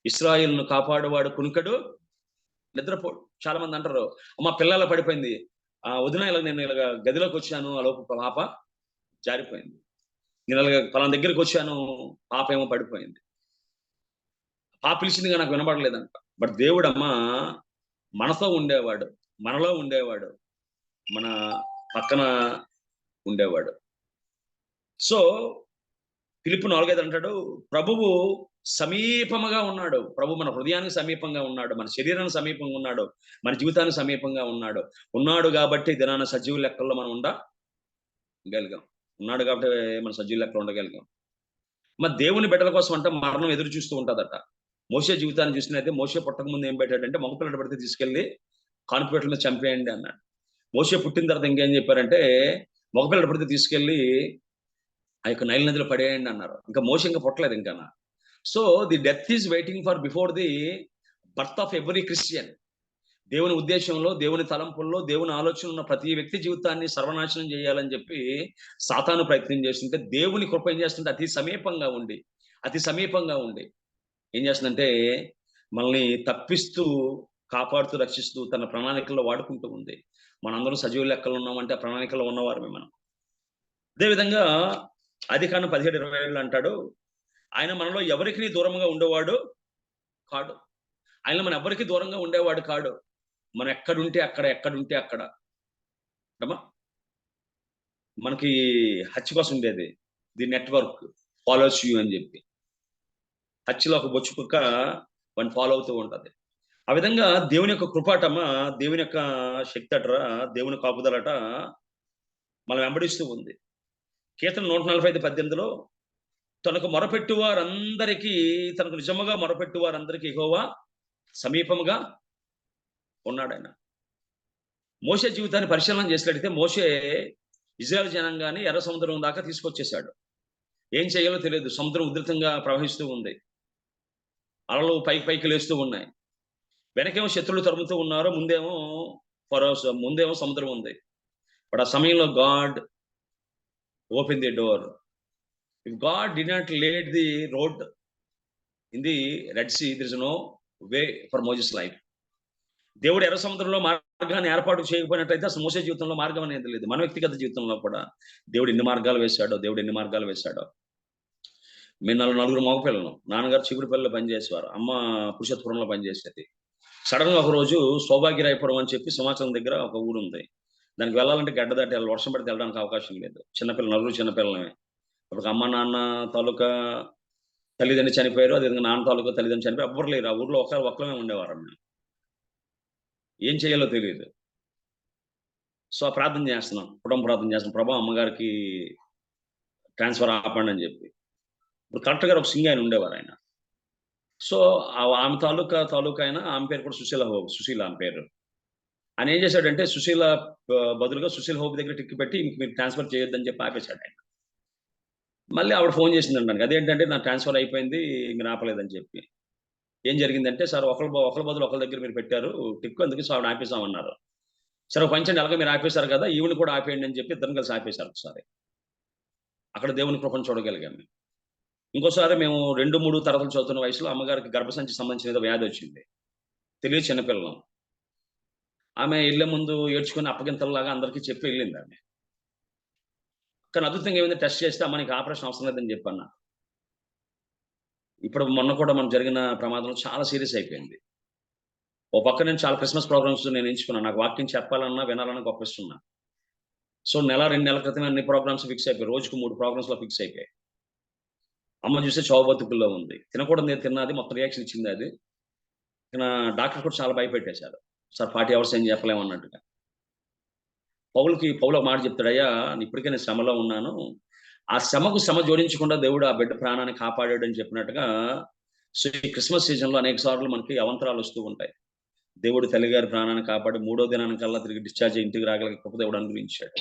ఇశ్రాయేలును కాపాడువాడు కునుకడు నిద్రపోడు. చాలా మంది అంటారు, అమ్మ పిల్లల పడిపోయింది, వదిన నేను ఇలాగ గదిలోకి వచ్చాను, ఆ లోపు పాప జారిపోయింది. నేను ఇలాగ పలానా దగ్గరికి వచ్చాను, పాప ఏమో పడిపోయింది. పాప పిలిచిందిగా నాకు వినబడలేదంట. బట్ దేవుడమ్మ మనలో ఉండేవాడు, మన పక్కన ఉండేవాడు. సో ఫిలిప్పు 4:5 అంటాడు, ప్రభువు సమీపముగా ఉన్నాడు. ప్రభు మన హృదయానికి సమీపంగా ఉన్నాడు, మన శరీరానికి సమీపంగా ఉన్నాడు, మన జీవితానికి సమీపంగా ఉన్నాడు కాబట్టి దినాన సజీవ లెక్కల్లో మనం ఉండగలిగాం. ఉన్నాడు కాబట్టి మన సజీవ లెక్కలో ఉండగలిగాం. మరి దేవుని బిడ్డల కోసం అంటే మరణం ఎదురు చూస్తూ ఉంటుందట. మోషే జీవితాన్ని చూసినైతే మోషే పుట్టక ముందు ఏం పెట్టాడంటే మగపిల్లడు పడితే తీసుకెళ్లి కాన్పుపేటల మీద చంపేయండి అన్నాడు. మోషే పుట్టిన తర్వాత ఇంకేం చెప్పారంటే మగపిల్లడు పడితే తీసుకెళ్లి ఆ యొక్క నైల్ నదిలో పడేయండి అన్నారు. ఇంకా మోషే ఇంకా పుట్టలేదు ఇంకా. So the death is waiting for before the birth of every Christian. దేవుని ఉద్దేశంలో, దేవుని తలంపుల్లో, దేవుని ఆలోచన ఉన్న ప్రతి వ్యక్తి జీవితాన్ని సర్వనాశనం చేయాలని చెప్పి సాతాను ప్రయత్నం చేస్తుంటే దేవుని కృప ఏం చేస్తుంటే అతి సమీపంగా ఉండి ఏం చేస్తుందంటే మనల్ని తప్పిస్తూ, కాపాడుతూ, రక్షిస్తూ తన ప్రణాళికల్లో వాడుకుంటూ ఉంది. మనందరం సజీవ లెక్కలు ఉన్నామంటే ఆ ప్రణాళికల్లో ఉన్నవారమే మనం. అదేవిధంగా ఆదికాండం 17:27 అంటాడు, ఆయన మనలో ఎవరికి దూరంగా ఉండేవాడు కాడు. ఆయన మన ఎవరికి దూరంగా ఉండేవాడు కాడు. మనం ఎక్కడుంటే అక్కడ మనకి హత్య కోసం ఉండేది ది నెట్వర్క్ ఫాలోస్ యూ అని చెప్పి. హత్యలో ఒక బొచ్చు కుక్క వాడిని ఫాలో అవుతూ ఉంటది. ఆ విధంగా దేవుని యొక్క కృపాటమా, దేవుని యొక్క శక్తి అటరా, దేవుని కాపుదలట మనం వెంబడిస్తూ ఉంది. కీర్తన 145:18 తనకు మొరపెట్టు వారందరికీ, తనకు నిజముగా మొరపెట్టు వారందరికీ యెహోవా సమీపముగా ఉన్నాడు. ఆయన మోషే జీవితాన్ని పరిశీలన చేసినట్లయితే మోషే ఇజ్రాయెల్ జనాంగాన్ని ఎర్ర సముద్రం దాకా తీసుకొచ్చేశాడు. ఏం చేయాలో తెలియదు. సముద్రం ఉధృతంగా ప్రవహిస్తూ ఉంది, అలలు పైకి లేస్తూ ఉన్నాయి. వెనకేమో శత్రువులు తరుముతూ ఉన్నారు, ముందేమో సముద్రం ఉంది. బట్ ఆ సమయంలో God open the door. If God did not lay the road in the Red Sea, there is no way for Moses' life. దేవుడు ఎర్ర సముద్రంలో మార్గాన్ని ఏర్పాటు చేయకపోయినట్లయితే అసలు మోసే జీవితంలో మార్గం అనేది లేదు. మన వ్యక్తిగత జీవితంలో కూడా దేవుడు ఎన్ని మార్గాలు వేశాడో. మేము నలుగురు మగపిల్లలు, నాన్నగారు చిగురుపల్లిలో పనిచేసేవారు, అమ్మ పురుషోత్తపురంలో పనిచేసేది. సడన్ గా ఒక రోజు సౌభాగ్యరాయపురం అని చెప్పి సింహాచలం దగ్గర ఒక ఊరు ఉంది. దానికి వెళ్ళాలంటే గడ్డ దాటి వర్షం పడితే వెళ్ళడానికి అవకాశం లేదు. నలుగురు చిన్నపిల్లలమే. అప్పుడు అమ్మ నాన్న తాలూకా తల్లిదండ్రులు చనిపోయారు, అదేవిధంగా నాన్న తాలూకా తల్లిదండ్రులు చనిపోయి ఎవ్వరు లేరు. ఆ ఊర్లో ఒక్కమే ఉండేవారు. ఏం చేయాలో తెలియదు. సో ప్రార్థన చేస్తున్నాం, ప్రభా అమ్మగారికి ట్రాన్స్ఫర్ ఆపండి అని చెప్పి. ఇప్పుడు కలెక్టర్ గారు ఒక సింగ్ ఆయన ఉండేవారు ఆయన. సో ఆమె తాలూకా ఆయన, ఆమె పేరు కూడా సుశీల ఆమె పేరు. ఆయన ఏం చేశాడంటే సుశీల బదులుగా సుశీల హోప్ దగ్గర టిక్కి పెట్టి మీరు ట్రాన్స్ఫర్ చేయొద్దని చెప్పి ఆపేశాడు ఆయన. మళ్ళీ ఆవిడ ఫోన్ చేసిందంటాను, అదేంటంటే నా ట్రాన్స్ఫర్ అయిపోయింది మీరు ఆపలేదని చెప్పి. ఏం జరిగిందంటే, సార్ ఒకరి బదులు ఒకరి దగ్గర మీరు పెట్టారు టిక్కు, అందుకే సో ఆవిడ ఆపేసామన్నారు. సరే పంచండి, ఎలాగో మీరు ఆపేశారు కదా ఈవిని కూడా ఆపేయండి అని చెప్పి ఇద్దరం కలిసి ఆపేశారు. ఒకసారి అక్కడ దేవుని కృపను చూడగలిగాం. ఇంకోసారి మేము 2-3 తరగతులు చదువుతున్న వయసులో అమ్మగారికి గర్భసంచి సంబంధించిన ఏదో వ్యాధి వచ్చింది. తెలియదు, చిన్నపిల్లం. ఆమె వెళ్ళే ముందు ఏడ్చుకుని అప్పగింతల్లాగా అందరికీ చెప్పి వెళ్ళింది ఆమె. కానీ అద్భుతంగా ఏమైంది, టెస్ట్ చేస్తే అమ్మ నీకు ఆపరేషన్ అవసరం లేదని చెప్పన్నా. ఇప్పుడు మొన్న కూడా మనకు జరిగిన ప్రమాదం చాలా సీరియస్ అయిపోయింది. ఓ పక్క నేను చాలా క్రిస్మస్ ప్రోగ్రామ్స్ నేను ఎంచుకున్నాను. నాకు వాక్యం చెప్పాలన్నా వినాలన్నా గొప్ప ఇస్తున్నా. సో 1-2 నెలల క్రితమే అన్ని ప్రోగ్రామ్స్ ఫిక్స్ అయిపోయి, రోజుకు 3 ప్రోగ్రామ్స్ లో ఫిక్స్ అయిపోయాయి. అమ్మ చూస్తే చావు బతుకుల్లో ఉంది. తినకూడదు నేను తిన్నది, మొత్తం రియాక్షన్ ఇచ్చింది అది. డాక్టర్ కూడా చాలా భయపెట్టేశారు. సార్ 40 hours ఏం చెప్పలేమన్నట్టుగా. పౌలు ఒక మాట చెప్తాడు, అయ్యా ఇప్పటికే నేను శ్రమలో ఉన్నాను, ఆ శ్రమకు శ్రమ జోడించకుండా దేవుడు ఆ బిడ్డ ప్రాణాన్ని కాపాడాడు అని చెప్పినట్టుగా. సో ఈ క్రిస్మస్ సీజన్ లో అనేక సార్లు మనకి అవంతరాలు వస్తూ ఉంటాయి. దేవుడు తల్లిగారి ప్రాణాన్ని కాపాడి 3వ దినానికల్లా తిరిగి డిశ్చార్జ్ ఇంటికి రాగలిగే గొప్ప దేవుడు అనుగ్రహించాడు.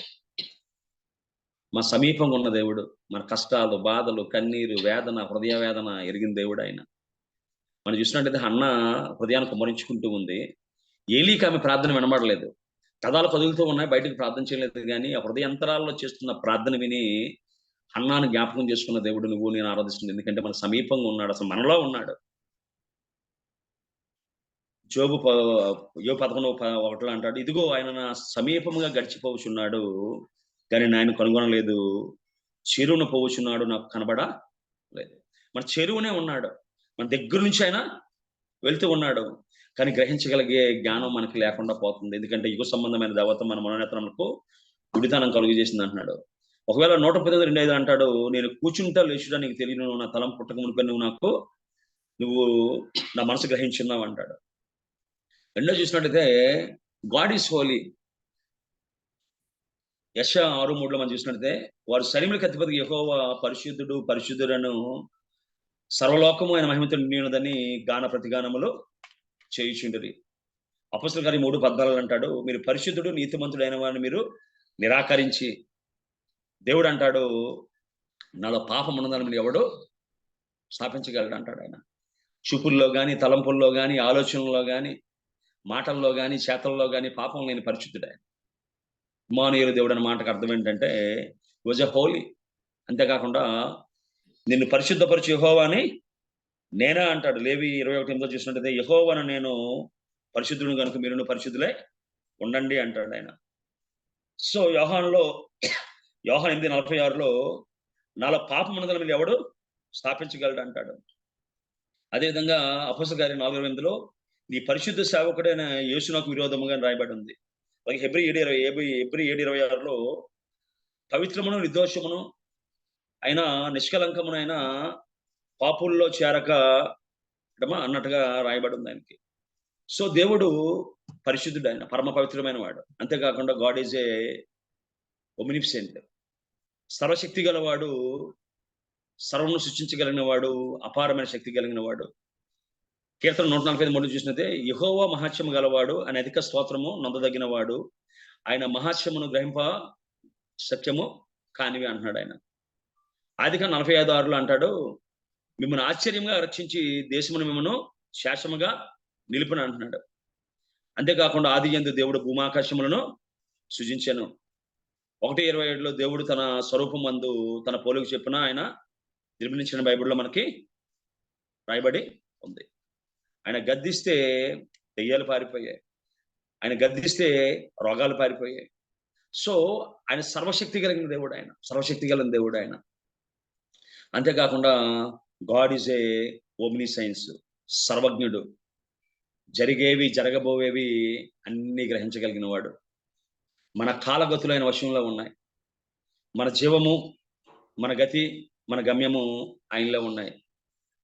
మా సమీపంగా ఉన్న దేవుడు, మన కష్టాలు, బాధలు, కన్నీరు, వేదన, హృదయ వేదన ఎరిగిన దేవుడు ఆయన. మనం చూసినట్టయితే హన్న హృదయాన్ని కుమ్మరించుకుంటూ ఉంది. ఏలీకి ఆమె ప్రార్థన వినబడలేదు, కథాలు కదులుతూ ఉన్నాయి, బయటకు ప్రార్థన చేయలేదు. కానీ ఆ హృదయంతరాల్లో చేస్తున్న ప్రార్థన విని హన్నాను జ్ఞాపకం చేసుకున్న దేవుడు నువ్వు నేను ఆరాధిస్తుంది. ఎందుకంటే మన సమీపంగా ఉన్నాడు, అసలు మనలో ఉన్నాడు. యోబు 11:1 అంటాడు, ఇదిగో ఆయన నా సమీపంగా గడిచిపోవచ్చున్నాడు కానీ ఆయన కనుగొనలేదు, చెరువును పోవచ్చున్నాడు నాకు కనబడలేదు. మన చెరువునే ఉన్నాడు, మన దగ్గర నుంచి ఆయన వెళ్తూ ఉన్నాడు. కానీ గ్రహించగలిగే జ్ఞానం మనకి లేకుండా పోతుంది. ఎందుకంటే యుగ సంబంధమైన దేవత మన మనోనేత్రములకు గుడితనం కలుగు చేసింది అంటున్నాడు. ఒకవేళ 119:2 అంటాడు, నేను కూర్చుంటా లేచుడా నీకు తెలియను, నా తలం పుట్టక మునిపే నువ్వు నా మనసు గ్రహించున్నావు అంటాడు. రెండో చూసినట్టయితే గాడ్ ఈస్ హోలీ. యెషయా 6:3 మనం చూసినట్టయితే వారు సైన్యములకు అధిపతి యెహోవా పరిశుద్ధుడు పరిశుద్ధుడను సర్వలోకము ఆయన మహిమతో నిండినదని గాన ప్రతిగానములు చేయుచుండరి. అపొస్తలుల కార్యం 3:14 అంటాడు, మీరు పరిశుద్ధుడు నీతిమంతుడైన వారిని మీరు నిరాకరించి, దేవుడు అంటాడు నాలో పాపం ఉన్నదని మీరు ఎవడు స్థాపించగలడు అంటాడు. ఆయన చూపుల్లో కానీ, తలంపుల్లో కానీ, ఆలోచనల్లో కానీ, మాటల్లో కానీ, చేతల్లో కానీ పాపం లేని పరిశుద్ధుడు ఆయన. ఇమ్మానుయేలు దేవుడు అన్న మాటకు అర్థం ఏంటంటే వాజ్ ఎ హోలీ. అంతేకాకుండా నిన్ను పరిశుద్ధపరచు యెహోవాని నేనే అంటాడు. లేవి 21:8 చూసినట్టయితే యెహోవాను నేను పరిశుద్ధుడు కనుక మీరు పరిశుద్ధులే ఉండండి అంటాడు ఆయన. సో యోహాను 8:46 నాలో పాపం ఉన్నదని మీరు ఎవడు స్థాపించగలడు అంటాడు. అదేవిధంగా అపొస్తలుల కార్యం 4:8 నీ పరిశుద్ధ సేవకుడైన యేసు నాకు విరోధముగా రాయబడి ఉంది. అలాగే హెబ్రీ 7:26 పవిత్రమును నిర్దోషమును అయినా నిష్కలంకమునైనా పాపుల్లో చేరక అన్నట్టుగా రాయబడి ఉంది ఆయనకి. సో దేవుడు పరిశుద్ధుడు, ఆయన పరమ పవిత్రమైన వాడు. అంతేకాకుండా గాడ్ ఈజ్ ఏ ఒమినిఫిసెంట్, సర్వశక్తి గలవాడు, సర్వమును సృష్టించగలిగిన వాడు, అపారమైన శక్తి కలిగిన వాడు. కీర్తన 145:3 చూసినట్టే యెహోవా మహాత్యము గలవాడు, ఆయన అధిక స్తోత్రము నొందదగిన వాడు, ఆయన మహాత్యమును గ్రహింప సత్యము కానివి అంటున్నాడు ఆయన. ఆదికాండం 45:6 అంటాడు, మిమ్మల్ని ఆశ్చర్యంగా రక్షించి దేశమును మిమ్మల్ని శాశ్వతముగా నిలుపును అంటున్నాడు. అంతేకాకుండా ఆదియందు దేవుడు భూమాకాశములను సృజించాను. 1:27 దేవుడు తన స్వరూపం మందు తన పోలిక చెప్పిన ఆయన నిర్మించిన బైబిల్లో మనకి రాయబడి ఉంది. ఆయన గద్దిస్తే దెయ్యాలు పారిపోయాయి, ఆయన గద్దిస్తే రోగాలు పారిపోయాయి. సో ఆయన సర్వశక్తి కలిగిన దేవుడు, ఆయన సర్వశక్తి కలిగిన దేవుడు ఆయన. అంతేకాకుండా God is A omni science, సర్వజ్ఞుడు, జరిగేవి జరగబోయేవి అన్ని గ్రహించగలిగిన వాడు. మన కాలగతులైన వశంలో ఉన్నాయి. మన జీవము, మన గతి, మన గమ్యము ఆయనలో ఉన్నాయి.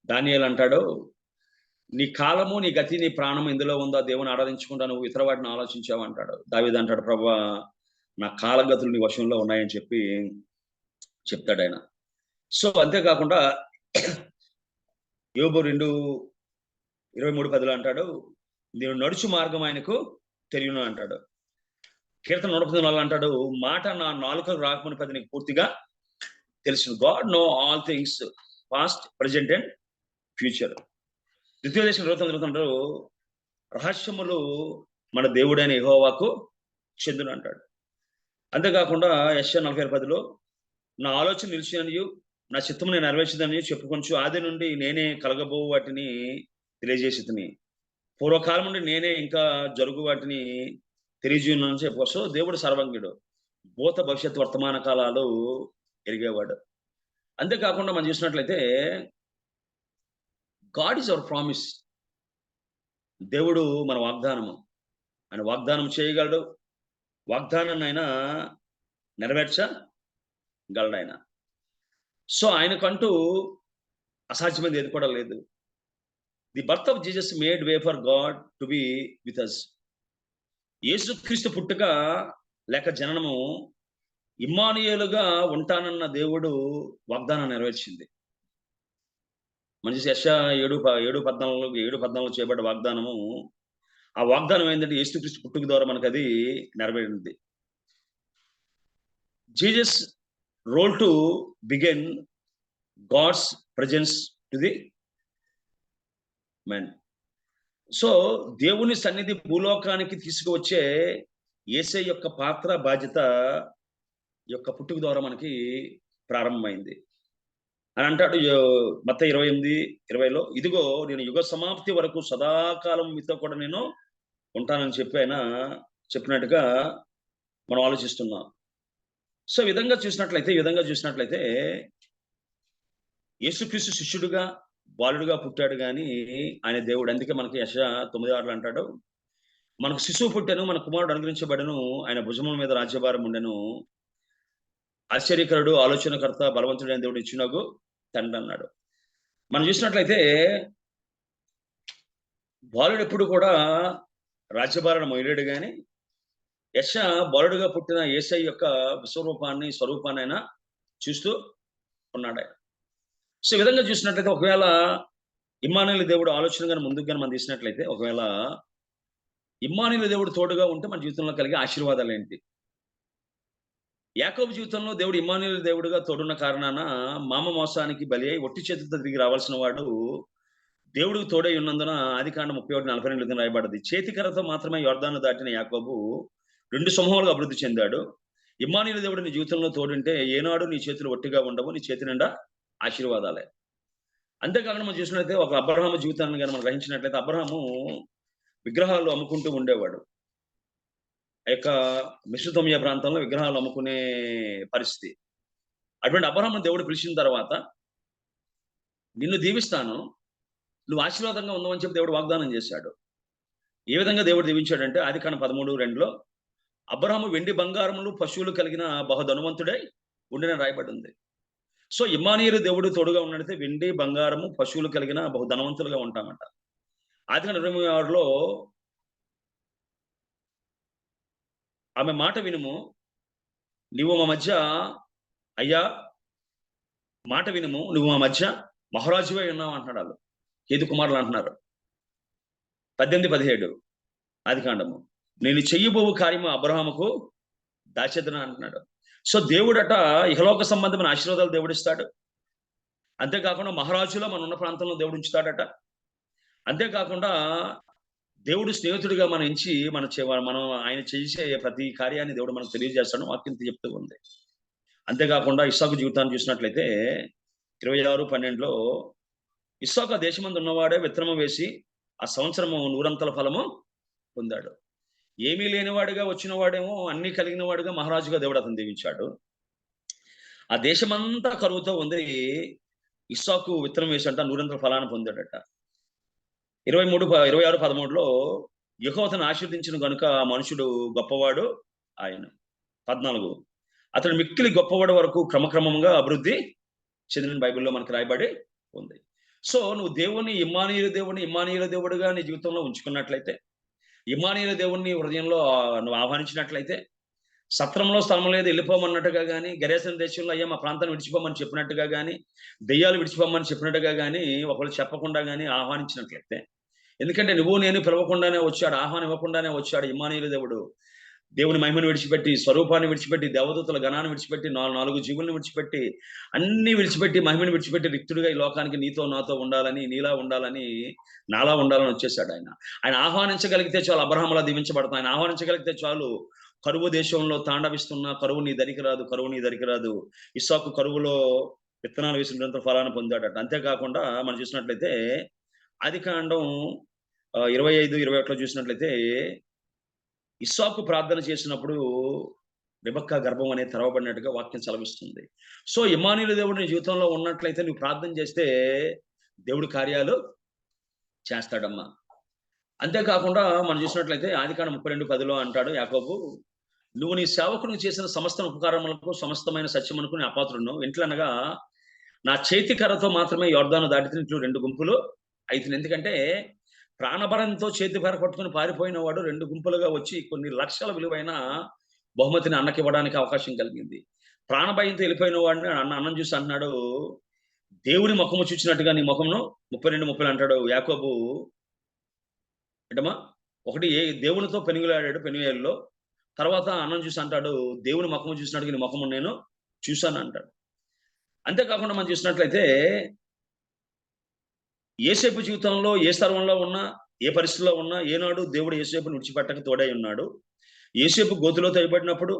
దానియేలు అంటాడు, నీ కాలము, నీ గతి, నీ ప్రాణము ఇందులో ఉందో దేవుని ఆరాధించుకుంటా నువ్వు ఇతర వాటిని ఆలోచించావు అంటాడు. దావీదు అంటాడు, ప్రభువా నా కాలగతులు నీ వశంలో ఉన్నాయని చెప్పి చెప్తాడు ఆయన. సో అంతేకాకుండా యోబు 2:23-10 అంటాడు, నేను నడుచు మార్గం ఆయనకు తెలియను అంటాడు. కీర్తన 119 అంటాడు, మాట నా నాలుకకు రాకమునుపు నీకు పూర్తిగా తెలుసు. God know all things past, present and future. ద్వితీయోపదేశం 29 అంటాడు, రహస్యములు మన దేవుడైన యెహోవాకు చెందును అంటాడు. అంతేకాకుండా యెషయా 46:10 నా ఆలోచన నిలిచిననియు నా చిత్తము నేను నెరవేర్చదని చెప్పుకొంచు, ఆది నుండి నేనే కలగబో వాటిని తెలియజేసితిని, పూర్వకాలం నుండి నేనే ఇంకా జరుగు వాటిని తెలియజేయనని చెప్పుకో. సో దేవుడు సర్వజ్ఞుడు, భూత భవిష్యత్ వర్తమాన కాలాలు ఎరిగేవాడు. అంతేకాకుండా మనం చూసినట్లయితే గాడ్ ఈజ్ అవర్ ప్రామిస్. దేవుడు మన వాగ్దానము, ఆయన వాగ్దానం చేయగలడు, వాగ్దానాన్ని ఆయన నెరవేర్చగలడు ఆయన. సో ఆయనకంటూ అసాధ్యమైనది ఏది కూడా లేదు. The birth of Jesus made way for God to be with us. యేసుక్రీస్తు పుట్టుక లేక జననము ఇమ్మానుయేలుగా ఉంటానన్న దేవుడు వాగ్దానం నెరవేర్చింది. మన యెషయా 7:14 చేయబడ్డ వాగ్దానము, ఆ వాగ్దానం ఏంటంటే యేసుక్రీస్తు పుట్టుక ద్వారా మనకు అది నెరవేరింది. Jesus role to begin God's presence to the men. So దేవుని సన్నిధి భూలోకానికి తీసుకువచ్చే యేసే యొక్క పాత్ర, బాధ్యత యొక్క పుట్టుక ద్వారా మనకి ప్రారంభమైంది అని అంటాడు మత్తయి 28:20 ఇదిగో నేను యుగ సమాప్తి వరకు సదాకాలం మీతో కూడా నేను ఉంటానని చెప్పి ఆయన చెప్పినట్టుగా మనం ఆలోచిస్తున్నాం. సో ఈ విధంగా చూసినట్లయితే యేసుక్రీస్తు శిష్యుడుగా, బాలుడుగా పుట్టాడు కానీ ఆయన దేవుడు. అందుకే మనకి యెషయా 9:6 అంటాడు, మనకు శిశువు పుట్టెను, మన కుమారుడు అనుగ్రహించబడను, ఆయన భుజముల మీద రాజ్యభారం ఉండెను, ఆశ్చర్యకరుడు, ఆలోచనకర్త, బలవంతుడైన దేవుడు ఇచ్చినగు తండ్రి అన్నాడు. మనం చూసినట్లయితే బాలుడు ఎప్పుడు కూడా రాజ్యభారాన్ని మొయలేడు కానీ యెషయా బాలుడుగా పుట్టిన యేసయ్య యొక్క విశ్వరూపాన్ని, స్వరూపాన్ని ఆయన చూస్తూ ఉన్నాడు ఆయన. సో ఈ విధంగా చూసినట్లయితే ఒకవేళ ఇమ్మానుయేలు దేవుడు ఆలోచన కానీ ముందుకు కానీ మనం తీసినట్లయితే, ఒకవేళ ఇమ్మానుయేలు దేవుడు తోడుగా ఉంటే మన జీవితంలో కలిగే ఆశీర్వాదాలు ఏంటి? యాకోబు జీవితంలో దేవుడు ఇమ్మానుయేలు దేవుడుగా తోడున్న కారణాన మామ మోసానికి బలి అయి ఒట్టి చేతులతో తిరిగి రావాల్సిన వాడు దేవుడికి తోడై ఉన్నందున ఆదికాండం 31:42 రాయబడ్డది. చేతికరతో మాత్రమే యొర్దాను దాటిన యాకోబు 2 సమూహాలుగా అభివృద్ధి చెందాడు. ఇమ్మానుయేలు దేవుడు నీ జీవితంలో తోడుంటే ఏనాడు నీ చేతులు ఒట్టిగా ఉండవు, నీ చేతి నిండా ఆశీర్వాదాలే. అంతేకాకుండా మనం చూసినట్లయితే ఒక అబ్రహాము జీవితాన్ని కానీ మనం గ్రహించినట్లయితే, అబ్రహాము విగ్రహాలు అమ్ముకుంటూ ఉండేవాడు. ఆ యొక్క మెసొపొతామియా ప్రాంతంలో విగ్రహాలు అమ్ముకునే పరిస్థితి. అటువంటి అబ్రహాము దేవుడు పిలిచిన తర్వాత, నిన్ను దీవిస్తాను, నువ్వు ఆశీర్వాదంగా ఉన్నావని చెప్పి దేవుడు వాగ్దానం చేశాడు. ఏ విధంగా దేవుడు దీవించాడంటే, ఆదికాండం 13:2 అబ్రహాము వెండి బంగారములు పశువులు కలిగిన బహుధనవంతుడై ఉండిన రాయబడి ఉంది. సో ఇమ్మానుయేలు దేవుడు తోడుగా ఉన్నట్లయితే వెండి బంగారము పశువులు కలిగిన బహుధనవంతులుగా ఉంటామంట. ఆదికాండం 26లో ఆమె మాట వినుము, నువ్వు మా మధ్య అయ్యా మాట వినుము, నువ్వు మా మధ్య మహారాజువై ఉన్నావు అంటున్నాడు. వాళ్ళు కేతు కుమారులు అంటున్నారు. 18:17 ఆదికాండము, నేను చెయ్యబోవు కార్యము అబ్రహాముకు దాచేదన అంటున్నాడు. సో దేవుడట ఇహలోక సంబంధమైన ఆశీర్వాదాలు దేవుడిస్తాడు. అంతేకాకుండా మహారాజులో మనం ఉన్న ప్రాంతంలో దేవుడు ఉంచుతాడట. అంతేకాకుండా దేవుడు స్నేహితుడిగా మనం ఎంచి మనం ఆయన చేసే ప్రతి కార్యాన్ని దేవుడు మనకు తెలియజేస్తాడు. వాక్యం చెప్తూ ఉంది. అంతేకాకుండా ఇస్సాకు జీవితాన్ని చూసినట్లయితే 26:12 ఇస్సాకు ఆ దేశమందు ఉన్నవాడే విత్తనము వేసి ఆ సంవత్సరము 100 ఫలము పొందాడు. ఏమీ లేనివాడిగా వచ్చిన వాడేమో అన్ని కలిగిన వాడుగా మహారాజుగా దేవుడు అతను దీవించాడు. ఆ దేశమంతా కరువుతో ఉంది. ఇస్సాకు విత్తనం వేసి అంట 100 ఫలాన్ని పొందాడట. 26:13 యెహోవా అతను ఆశీర్వదించిన కనుక ఆ మనుషుడు గొప్పవాడు ఆయన. 14 అతడు మిక్కిలి గొప్పవాడు వరకు క్రమక్రమంగా అభివృద్ధి చెందిన బైబిల్లో మనకు రాయబడి ఉంది. సో నువ్వు దేవుని ఇమ్మానుయేలు దేవుడుగా నీ జీవితంలో ఉంచుకున్నట్లయితే, ఇమ్మానుయేలు దేవుణ్ణి హృదయంలో నువ్వు ఆహ్వానించినట్లయితే, సత్రంలో స్థలం లేదు వెళ్ళిపోమన్నట్టుగా కానీ, గెరేసన్ దేశంలో అయ్యా మా ప్రాంతాన్ని విడిచిపోమని చెప్పినట్టుగా కానీ, దెయ్యాలు విడిచిపోమని చెప్పినట్టుగా కానీ, ఒకళ్ళు చెప్పకుండా కానీ ఆహ్వానించినట్లయితే, ఎందుకంటే నువ్వు నేను పిలవకుండానే వచ్చాడు, ఆహ్వానం ఇవ్వకుండానే వచ్చాడు ఇమ్మానుయేలు దేవుడు. దేవుని మహిమను విడిచిపెట్టి, స్వరూపాన్ని విడిచిపెట్టి, దేవదూతల గణాన్ని విడిచిపెట్టి, 4 జీవులను విడిచిపెట్టి, అన్ని విడిచిపెట్టి, మహిమను విడిచిపెట్టి, రిక్తుడిగా ఈ లోకానికి నీతో నాతో ఉండాలని, నీలా ఉండాలని, నాలా ఉండాలని వచ్చేసాడు ఆయన. ఆయన ఆహ్వానించగలిగితే చాలు అబ్రహాములా దీవించబడతాం. ఆయన ఆహ్వానించగలిగితే చాలు కరువు దేశంలో తాండవిస్తున్న కరువు నీ దరికి రాదు. ఇస్సాకు కరువులో విత్తనాలు వేసినంత ఫలాన్ని పొందాడట. అంతేకాకుండా మనం చూసినట్లయితే ఆదికాండం 25-21 చూసినట్లయితే ఇస్సాకు ప్రార్థన చేసినప్పుడు రెబెక్కా గర్భం అనేది తెరవబడినట్టుగా వాక్యం సెలవిస్తుంది. సో ఇమ్మానుయేలు దేవుడు నీ జీవితంలో ఉన్నట్లయితే నువ్వు ప్రార్థన చేస్తే దేవుడు కార్యాలు చేస్తాడమ్మా. అంతేకాకుండా మనం చూసినట్లయితే ఆదికాండం 32:10 అంటాడు యాకోబు, నువ్వు నీ సేవకునికి చేసిన సమస్త ఉపకారములకు సమస్తమైన సత్యమునకు నీ అపాత్రుడును. ఎట్లనగా నా చేతి కర్రతో మాత్రమే యొర్దాను దాటితే 2 గుంపులు అయితే. ఎందుకంటే ప్రాణభరంతో చేతి కర్ర పట్టుకుని పారిపోయిన వాడు 2 గుంపులుగా వచ్చి కొన్ని లక్షల విలువైన బహుమతిని అన్నకి ఇవ్వడానికి అవకాశం కలిగింది. ప్రాణభయంతో వెళ్ళిపోయిన వాడిని అన్నం చూసి అన్నాడు, దేవుని ముఖము చూచినట్టుగా నీ ముఖమును 32:30 అంటాడు యాకోబు. ఏంటమ్మా, ఒకటి దేవునితో పెనుగులాడాడు పెనుయేలులో, తర్వాత అన్నం చూసి అంటాడు దేవుని ముఖము చూసినట్టుగా నీ ముఖము నేను చూశాను అంటాడు. అంతేకాకుండా మనం చూసినట్లయితే యోసేపు జీవితంలో ఏ స్థలంలో ఉన్నా, ఏ పరిస్థితిలో ఉన్నా, ఏనాడు దేవుడు యోసేపును విడిచిపెట్టక తోడై ఉన్నాడు. యోసేపు గోతులో తోయబడినప్పుడు,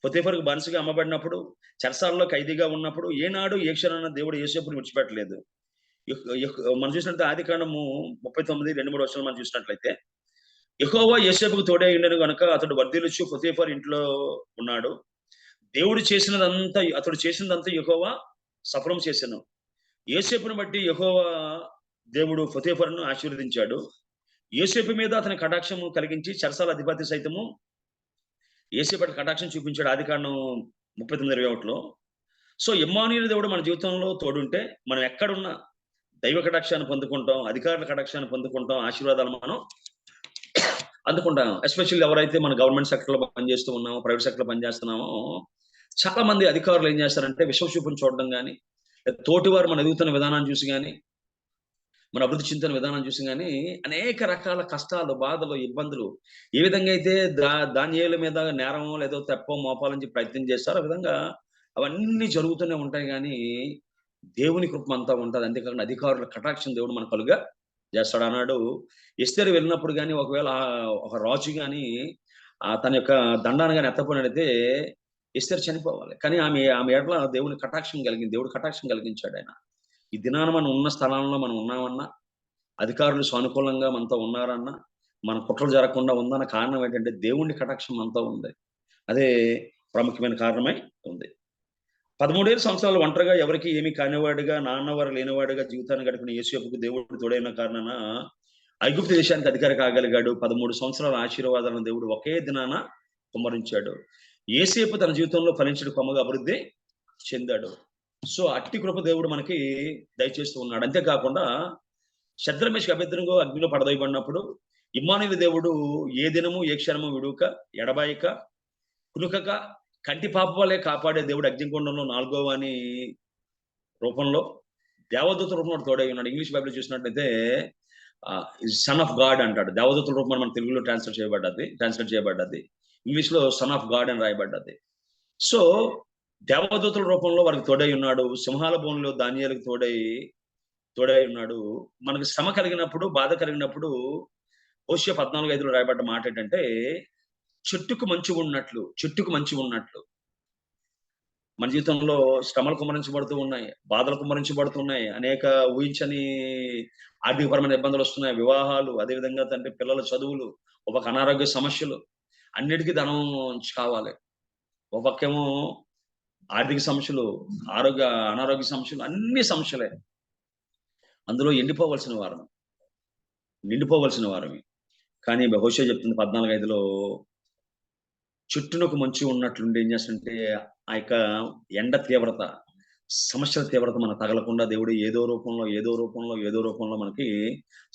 పొతీఫరుకు బానిసగా అమ్మబడినప్పుడు, చెరసాలలో ఖైదీగా ఉన్నప్పుడు, ఏనాడు ఏ క్షణాన దేవుడు యోసేపును విడిచిపెట్టలేదు. మనం చూసినట్లయితే ఆదికాండము 39:2-3 మనం చూసినట్లయితే, యెహోవా యోసేపుకు తోడై ఉండెను గనుక అతడు వర్ధిల్లుచు పొతీఫరు ఇంట్లో ఉన్నాడు. అతడు చేసినదంతా యెహోవా సఫలం చేసెను. యోసేపును బట్టి యెహోవా దేవుడు పొతీఫరును ఆశీర్వదించాడు. యోసేపు మీద అతని కటాక్షము కలిగించి చెరసాల అధిపతి సైతము యోసేపు కటాక్షం చూపించాడు. ఆదికాండం 39:21. సో ఇమ్మానుయేలు దేవుడు మన జీవితంలో తోడుంటే మనం ఎక్కడున్నా దైవ కటాక్షాన్ని పొందుకుంటాం, అధికారుల కటాక్షాన్ని పొందుకుంటాం, ఆశీర్వాదాలు మనం అందుకుంటాం. ఎస్పెషల్లీ ఎవరైతే మన గవర్నమెంట్ సెక్టర్లో పనిచేస్తూ ఉన్నామో, ప్రైవేట్ సెక్టర్లో పనిచేస్తున్నామో, చాలా మంది అధికారులు ఏం చేస్తారంటే విశ్వచూపుని చూడడం కానీ, తోటివారు మన ఎదుగుతున్న విధానాన్ని చూసి కానీ, మన అభివృద్ధి చెందుతున్న విధానం చూసి కానీ అనేక రకాల కష్టాలు, బాధలు, ఇబ్బందులు ఏ విధంగా అయితే దానియేలు మీద నేరమో లేదో తెప్పో మోపాలని చెప్పి ప్రయత్నం చేస్తారో ఆ విధంగా అవన్నీ జరుగుతూనే ఉంటాయి. కానీ దేవుని కృప అంతా ఉంటుంది. అంతేకాకుండా అధికారుల కటాక్షం దేవుడు మన కలుగా చేస్తాడు. అన్నాడు ఎస్తేరు వెళ్ళినప్పుడు కానీ ఒకవేళ ఒక రాజు కానీ తన యొక్క దండాన్ని కానీ ఎత్తపోయినట్టయితే ఎస్తేరు చనిపోవాలి. కానీ ఆమె ఎట్లా దేవుని కటాక్షం కలిగింది, దేవుడు కటాక్షం కలిగించాడు. ఆయన ఈ దినాన మనం ఉన్న స్థలాల్లో మనం ఉన్నామన్నా, అధికారులు సానుకూలంగా మనతో ఉన్నారన్నా, మన కుట్రలు జరగకుండా ఉందన్న కారణం ఏంటంటే దేవుని కటాక్షం మనతో ఉంది. అదే ప్రాముఖ్యమైన కారణమై ఉంది. 13 సంవత్సరాలు ఒంటరిగా ఎవరికి ఏమీ కానివాడుగా, నాన్నవారు లేనివాడుగా జీవితాన్ని గడిపిన యోసేపుకు దేవుడు తోడైన కారణాన ఐగుప్తు దేశానికి అధికారి కాగలిగాడు. 13 సంవత్సరాల ఆశీర్వాదాలను దేవుడు ఒకే దినాన కుమ్మరించాడు. యోసేపు తన జీవితంలో ఫలించడు కొమ్మగా అభివృద్ధి చెందాడు. సో అట్టి కృప దేవుడు మనకి దయచేస్తూ ఉన్నాడు. అంతేకాకుండా శద్రకు మేషకు అబేద్నెగో అగ్నిలో పడదోయబడినప్పుడు ఇమ్మానుయేలు దేవుడు ఏ దినము ఏ క్షణము విడువక, ఎడబాయక, కునుకక, కంటి పాప వలె కాపాడే దేవుడు అగ్నిగుండంలో 4వ వాని రూపంలో దేవదూత రూపంలో తోడై ఉన్నాడు. ఇంగ్లీష్ బైబిల్ చూసినట్లయితే సన్ ఆఫ్ గాడ్ అంటాడు. దేవదూత రూపం మన తెలుగులో ట్రాన్స్లేట్ చేయబడ్డది. ఇంగ్లీష్ లో సన్ ఆఫ్ గాడ్ అని రాయబడ్డది. సో దేవదూతల రూపంలో వారికి తోడై ఉన్నాడు. సింహాల బోన్లో దానియేలుకు తోడై ఉన్నాడు. మనకు శ్రమ కలిగినప్పుడు, బాధ కలిగినప్పుడు హోషేయ 14:5 రాయబడ్డ మాట ఏంటంటే చెట్టుకు మంచి ఉన్నట్లు మన జీవితంలో శ్రమలు కుమ్మరించబడుతూ ఉన్నాయి, బాధలు కుమ్మరించబడుతూ ఉన్నాయి, అనేక ఊహించని ఆర్థికపరమైన ఇబ్బందులు వస్తున్నాయి, వివాహాలు, అదేవిధంగా తండ్రి పిల్లల చదువులు, ఒక అనారోగ్య సమస్యలు, అన్నిటికీ ధనం కావాలి. ఒక పక్కేమో ఆర్థిక సమస్యలు, అనారోగ్య సమస్యలు, అన్ని సమస్యలే. అందులో నిండిపోవలసిన వారమే. కానీ హోషేయ చెప్తుంది 14:5లో చుట్టూనకు మంచి ఉన్నట్లుండి ఏం చేస్తుంటే ఆ యొక్క ఎండ తీవ్రత, సమస్యల తీవ్రత మనకు తగలకుండా దేవుడు ఏదో రూపంలో మనకి